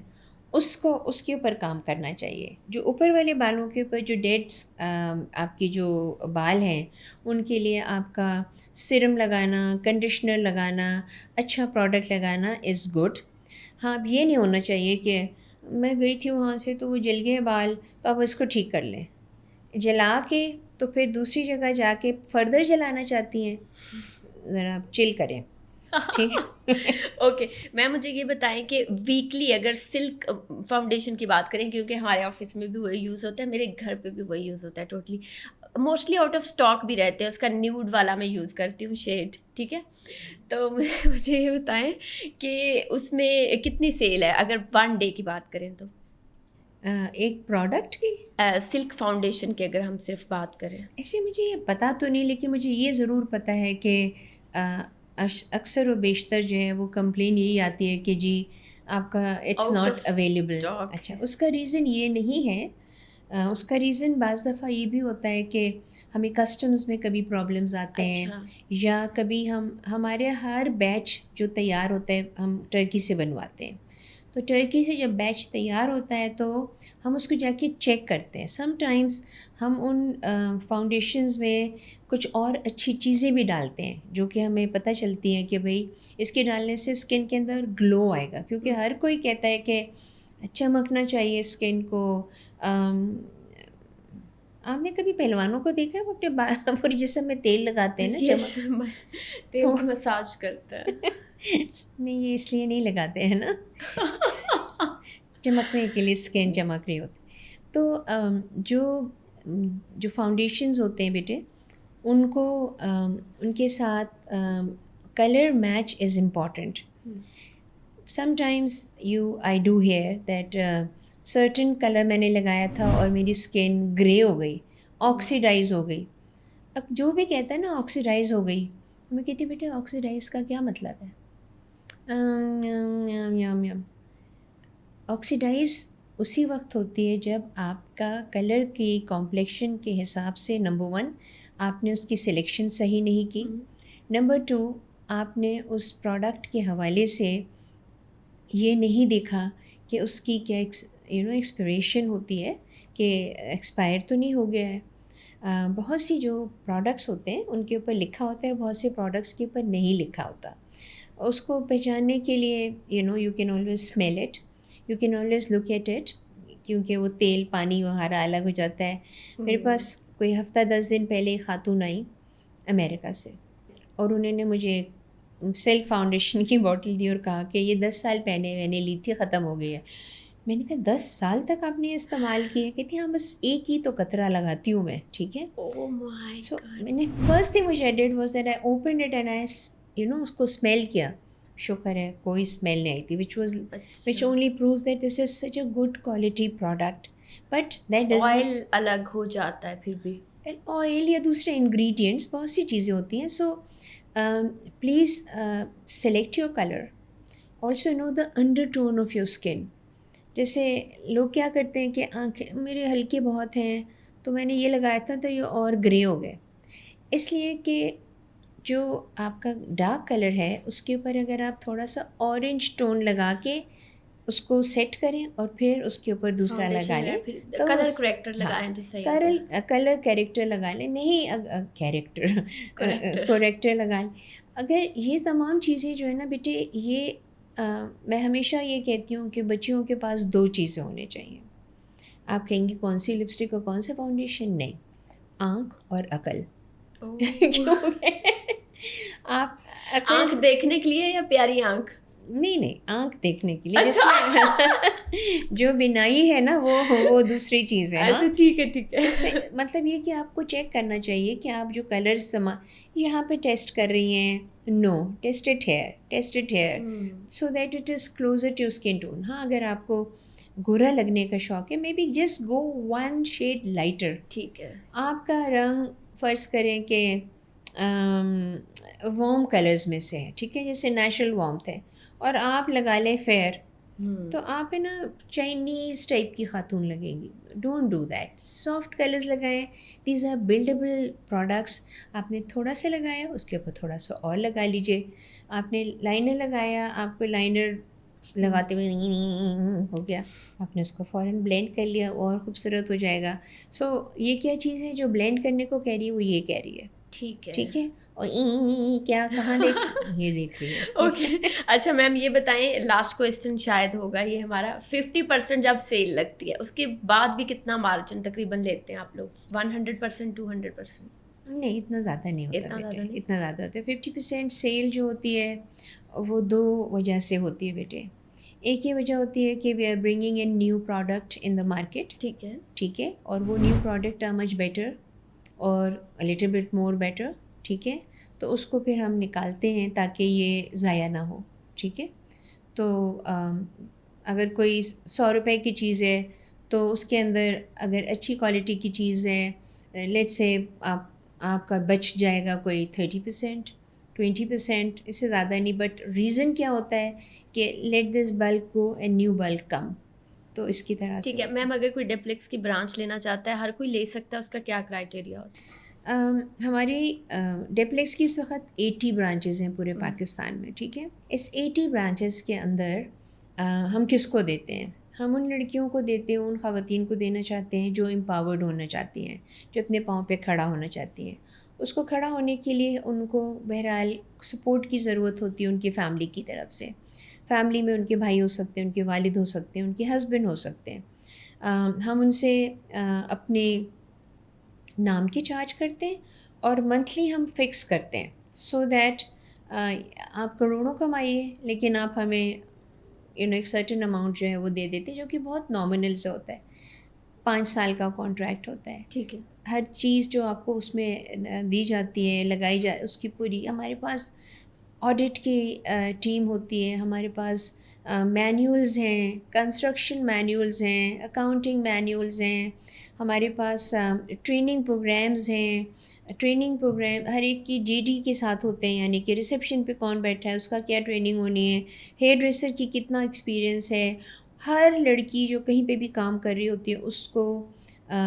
اس کے اوپر کام کرنا چاہیے. جو اوپر والے بالوں کے اوپر جو ڈیڈس آپ کی جو بال ہیں ان کے لیے آپ کا سرم لگانا، کنڈیشنر لگانا، اچھا پروڈکٹ لگانا از گڈ. ہاں اب یہ نہیں ہونا چاہیے کہ میں گئی تھی وہاں سے تو وہ جل گئے بال تو اب اس کو ٹھیک کر لیں، جلا کے تو پھر دوسری جگہ جا کے فردر جلانا چاہتی ہیں. ذرا آپ چل کریں. ٹھیک. اوکے میم مجھے یہ بتائیں کہ ویکلی اگر سلک فاؤنڈیشن کی بات کریں، کیونکہ ہمارے آفس میں بھی وہی یوز ہوتا ہے، میرے گھر پہ بھی وہی یوز ہوتا ہے، totally mostly out of stock بھی رہتے ہیں، اس کا نیوڈ والا میں یوز کرتی ہوں شیڈ، ٹھیک ہے. تو مجھے یہ بتائیں کہ اس میں کتنی سیل ہے اگر 1 ڈے کی بات کریں تو؟ ایک پروڈکٹ کی سلک فاؤنڈیشن کی اگر ہم صرف بات کریں. ایسے مجھے یہ پتہ تو نہیں، لیکن مجھے یہ ضرور پتہ ہے کہ اکثر و بیشتر جو ہے وہ کمپلین یہی آتی ہے کہ جی آپ کا it's Out not of available. stock اچھا ہے. اس کا ریزن یہ نہیں ہے، اس کا ریزن بعض دفعہ یہ بھی ہوتا ہے کہ ہمیں کسٹمز میں کبھی پرابلمز آتے ہیں، اچھا یا کبھی ہمارے ہر بیچ جو تیار ہوتا ہے ہم ٹرکی سے بنواتے ہیں، تو ٹرکی سے جب بیچ تیار ہوتا ہے تو ہم اس کو جا کے چیک کرتے ہیں. سم ٹائمز ہم ان فاؤنڈیشنز میں کچھ اور اچھی چیزیں بھی ڈالتے ہیں جو کہ ہمیں پتہ چلتی ہیں کہ بھئی اس کے ڈالنے سے اسکن کے اندر گلو آئے گا، کیونکہ ہر کوئی کہتا ہے کہ چمکنا چاہیے اسکن کو. آپ نے کبھی پہلوانوں کو دیکھا ہے وہ اپنے پورے جسم میں تیل لگاتے ہیں نا یس چمک؟ تیل بھی مساج کرتا ہے. نہیں یہ اس لیے نہیں لگاتے ہیں نا، چمکنے کے لیے اسکن چمک رہی ہوتی. تو جو فاؤنڈیشنز ہوتے ہیں بیٹے ان کو ان کے ساتھ colour match is important. Sometimes I do hear that certain colour میں نے لگایا تھا اور میری اسکن گرے ہو گئی، آکسیڈائز ہو گئی. اب جو بھی کہتا ہے نا آکسیڈائز ہو گئی، میں کہتی بیٹے آکسیڈائز کا کیا مطلب ہے؟ آکسیڈائز اسی وقت ہوتی ہے جب آپ کا کلر کی کمپلیکشن کے حساب سے نمبر 1 آپ نے اس کی سلیکشن صحیح نہیں کی، نمبر 2 آپ نے اس پروڈکٹ کے حوالے سے یہ نہیں دیکھا کہ اس کی کیا ایکسپائریشن ہوتی ہے، کہ ایکسپائر تو نہیں ہو گیا ہے. بہت سی جو پروڈکٹس ہوتے ہیں ان کے اوپر لکھا ہوتا ہے، بہت سے پروڈکٹس کے اوپر نہیں لکھا ہوتا. اس کو پہچاننے کے لیے you can always smell it, you can always look at it, کیونکہ وہ تیل پانی وغیرہ الگ ہو جاتا ہے. میرے پاس کوئی ہفتہ 10 دن پہلے ایک خاتون آئی امریکہ سے، اور انہوں نے مجھے سلک فاؤنڈیشن کی بوٹل دی اور کہا کہ یہ 10 سال پہلے میں نے لی تھی، ختم ہو گئی ہے. میں نے کہا 10 سال تک آپ نے استعمال کی ہے؟ کہتی ہاں بس ایک ہی تو قطرہ لگاتی ہوں میں. ٹھیک ہے. سو میں نے first thing which I did was that I opened it and I اس کو اسمیل کیا. شکر ہے کوئی اسمیل نہیں آئی تھی، which only proves that this is such a good quality product. But that doesn't oil الگ ہو جاتا ہے پھر بھی، آئل یا دوسرے انگریڈینٹس بہت سی چیزیں ہوتی ہیں. So please select your colour, also know the undertone of your skin. جیسے لوگ کیا کرتے ہیں کہ آنکھیں میرے ہلکے بہت ہیں تو میں نے یہ لگایا تھا تو یہ اور گرے ہو گئے، اس لیے کہ جو آپ کا ڈارک کلر ہے اس کے اوپر اگر آپ تھوڑا سا اورنج ٹون لگا کے اس کو سیٹ کریں اور پھر اس کے اوپر دوسرا لگا لیں تو کلر کریکٹر لگائیں تو صحیح ہو جائے. کلر کریکٹر لگا لیں، نہیں کریکٹر لگا لیں. اگر یہ تمام چیزیں جو ہے نا بیٹے، یہ میں ہمیشہ یہ کہتی ہوں کہ بچیوں کے پاس 2 چیزیں ہونے چاہیے. آپ کہیں گی کون سی لپسٹک اور کون سے فاؤنڈیشن؟ نہیں، آنکھ اور عقل. آپ آنکھ دیکھنے کے لیے یا پیاری آنکھ؟ نہیں آنکھ دیکھنے کے لیے، جس میں جو بینائی ہے نا وہ دوسری چیز ہے. اچھا ٹھیک ہے. مطلب یہ کہ آپ کو چیک کرنا چاہیے کہ آپ جو کلرز یہاں پہ ٹیسٹ کر رہی ہیں، no test it here so that it is closer to skin tone. ہاں اگر آپ کو گورا لگنے کا شوق ہے، may be just go 1 shade lighter. ٹھیک ہے. آپ کا رنگ فرض کریں کہ وارم کلرز میں سے ہے، ٹھیک ہے، جیسے نیچرل وارمتھ ہے، اور آپ لگا لیں فیئر، تو آپ ہے نا چائنیز ٹائپ کی خاتون لگیں گی. Don't do that. Soft colours لگائیں. These are buildable products. آپ نے تھوڑا سا لگایا، اس کے اوپر تھوڑا سا اور لگا لیجیے. آپ نے لائنر لگایا، آپ کو لائنر لگاتے ہوئے ہو گیا، آپ نے اس کو فوراً بلینڈ کر لیا اور خوبصورت ہو جائے گا. سو یہ کیا چیز ہے جو بلینڈ کرنے کو کہہ رہی ہے، وہ یہ کہہ رہی ہے. ٹھیک ہے. اور کیا کہاں یہ دیکھ رہی ہے. اوکے اچھا میم یہ بتائیں, لاسٹ کویسچن شاید ہوگا یہ ہمارا, 50% جب سیل لگتی ہے اس کے بعد بھی کتنا مارجن تقریباً لیتے ہیں آپ لوگ؟ 100%, 200%؟ نہیں اتنا زیادہ نہیں ہوتا اتنا زیادہ بیٹے, نہیں. اتنا زیادہ ہوتا ہے. 50% سیل جو ہوتی ہے وہ 2 وجہ سے ہوتی ہے بیٹے. ایک یہ وجہ ہوتی ہے کہ we are bringing in new product in the market, ٹھیک ہے, ٹھیک ہے, اور وہ new product are much better اور لٹل بٹ مور بیٹر, ٹھیک ہے, تو اس کو پھر ہم نکالتے ہیں تاکہ یہ ضائع نہ ہو, ٹھیک ہے. تو اگر کوئی 100 روپے کی چیز ہے تو اس کے اندر اگر اچھی کوالٹی کی چیز ہے, لیٹ سے آپ کا بچ جائے گا کوئی 30%, 20%, اس سے زیادہ نہیں. بٹ ریزن کیا ہوتا ہے کہ let this block go and new block come, تو اس کی طرح سے. ٹھیک ہے میم, اگر کوئی ڈپلیکس کی برانچ لینا چاہتا ہے, ہر کوئی لے سکتا ہے, اس کا کیا کرائٹیریا ہوتا ہے؟ ہماری ڈپلیکس کی اس وقت 80 برانچز ہیں پورے پاکستان میں, ٹھیک ہے. اس 80 برانچز کے اندر ہم کس کو دیتے ہیں؟ ہم ان لڑکیوں کو دیتے ہیں, ان خواتین کو دینا چاہتے ہیں جو امپاورڈ ہونا چاہتی ہیں, جو اپنے پاؤں پہ کھڑا ہونا چاہتی ہیں. اس کو کھڑا ہونے کے لیے ان کو بہرحال سپورٹ کی ضرورت ہوتی ہے ان کی فیملی کی طرف سے. فیملی میں ان کے بھائی ہو سکتے ہیں, ان کے والد ہو سکتے ہیں, ان کے ہسبینڈ ہو سکتے ہیں. ہم ان سے اپنے نام کی چارج کرتے ہیں اور منتھلی ہم فکس کرتے ہیں, سو دیٹ آپ کروڑوں کمائیے لیکن آپ ہمیں ایک سرٹن اماؤنٹ جو ہے وہ دے دیتے ہیں, جو کہ بہت نامنل سے ہوتا ہے. 5 سال کا کانٹریکٹ ہوتا ہے. ٹھیک ہے, ہر چیز جو آپ کو اس میں دی جاتی ہے, لگائی اس کی پوری, ہمارے پاس آڈٹ کی ٹیم ہوتی ہے, ہمارے پاس مینیولز ہیں, کنسٹرکشن مینیولز ہیں, اکاؤنٹنگ مینیولز ہیں, ہمارے پاس ٹریننگ پروگرامز ہیں. ٹریننگ پروگرام ہر ایک کی جی ڈی کے ساتھ ہوتے ہیں, یعنی کہ ریسیپشن پہ کون بیٹھا ہے, اس کا کیا ٹریننگ ہونی ہے, ہیئر ڈریسر کی کتنا ایکسپیرینس ہے. ہر لڑکی جو کہیں پہ بھی کام کر رہی ہوتی ہے اس کو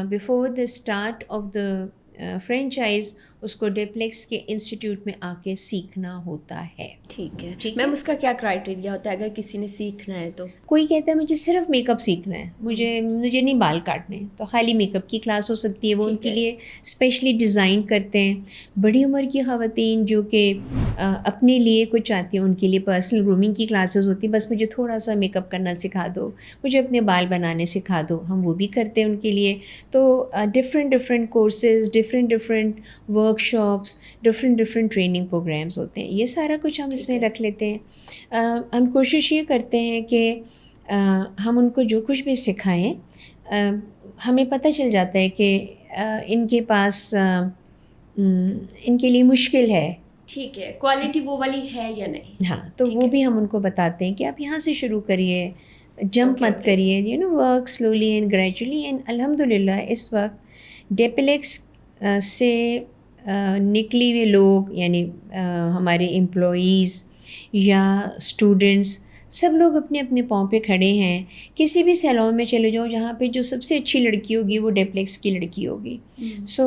before the start of the franchise اس کو ڈپلیکس کے انسٹیٹیوٹ میں آ کے سیکھنا ہوتا ہے. ٹھیک ہے ٹھیک ہے, میم, اس کا کیا کرائٹیریا ہوتا ہے اگر کسی نے سیکھنا ہے تو؟ کوئی کہتا ہے مجھے صرف میک اپ سیکھنا ہے, مجھے نہیں بال کاٹنے, تو خالی میک اپ کی کلاس ہو سکتی ہے, وہ ان کے لیے اسپیشلی ڈیزائن کرتے ہیں. بڑی عمر کی خواتین جو کہ اپنے لیے کچھ چاہتی ہیں, ان کے لیے پرسنل گرومنگ کی کلاسز ہوتی ہیں, بس مجھے تھوڑا سا میک اپ کرنا سکھا دو, مجھے اپنے بال بنانے سکھا دو, ہم وہ بھی کرتے ہیں ان کے لیے. تو different courses, different workshops, different training programs ہوتے ہیں. یہ سارا کچھ ہم اس میں رکھ لیتے ہیں. ہم کوشش یہ کرتے ہیں کہ ہم ان کو جو کچھ بھی سکھائیں, ہمیں پتہ چل جاتا ہے کہ ان کے پاس ان کے لیے مشکل ہے. ٹھیک ہے, کوالٹی وہ والی ہے یا نہیں؟ ہاں, تو وہ بھی ہم ان کو بتاتے ہیں کہ آپ یہاں سے شروع کریے, جمپ مت کریے, work slowly and gradually. And الحمد للہ اس وقت ڈپلیکس سے نکلی ہوئے لوگ, یعنی ہمارے امپلائیز یا اسٹوڈنٹس, سب لوگ اپنے اپنے پاؤں پہ کھڑے ہیں. کسی بھی سیلون میں چلے جاؤ, جہاں پہ جو سب سے اچھی لڑکی ہوگی وہ ڈپلیکس کی لڑکی ہوگی. سو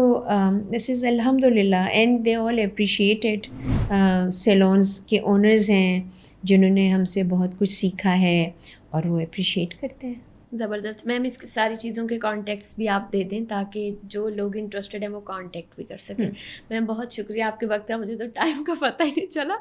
دس از الحمد للہ, and they all appreciate it. Salons کے اونرز ہیں جنہوں نے ہم سے بہت کچھ سیکھا ہے اور وہ اپریشیٹ کرتے ہیں. زبردست میم, اس ساری چیزوں کے کانٹیکٹس بھی آپ دے دیں تاکہ جو لوگ انٹرسٹڈ ہیں وہ کانٹیکٹ بھی کر سکیں. میم بہت شکریہ, آپ کے وقت ہے, مجھے تو ٹائم کا پتہ ہی نہیں چلا.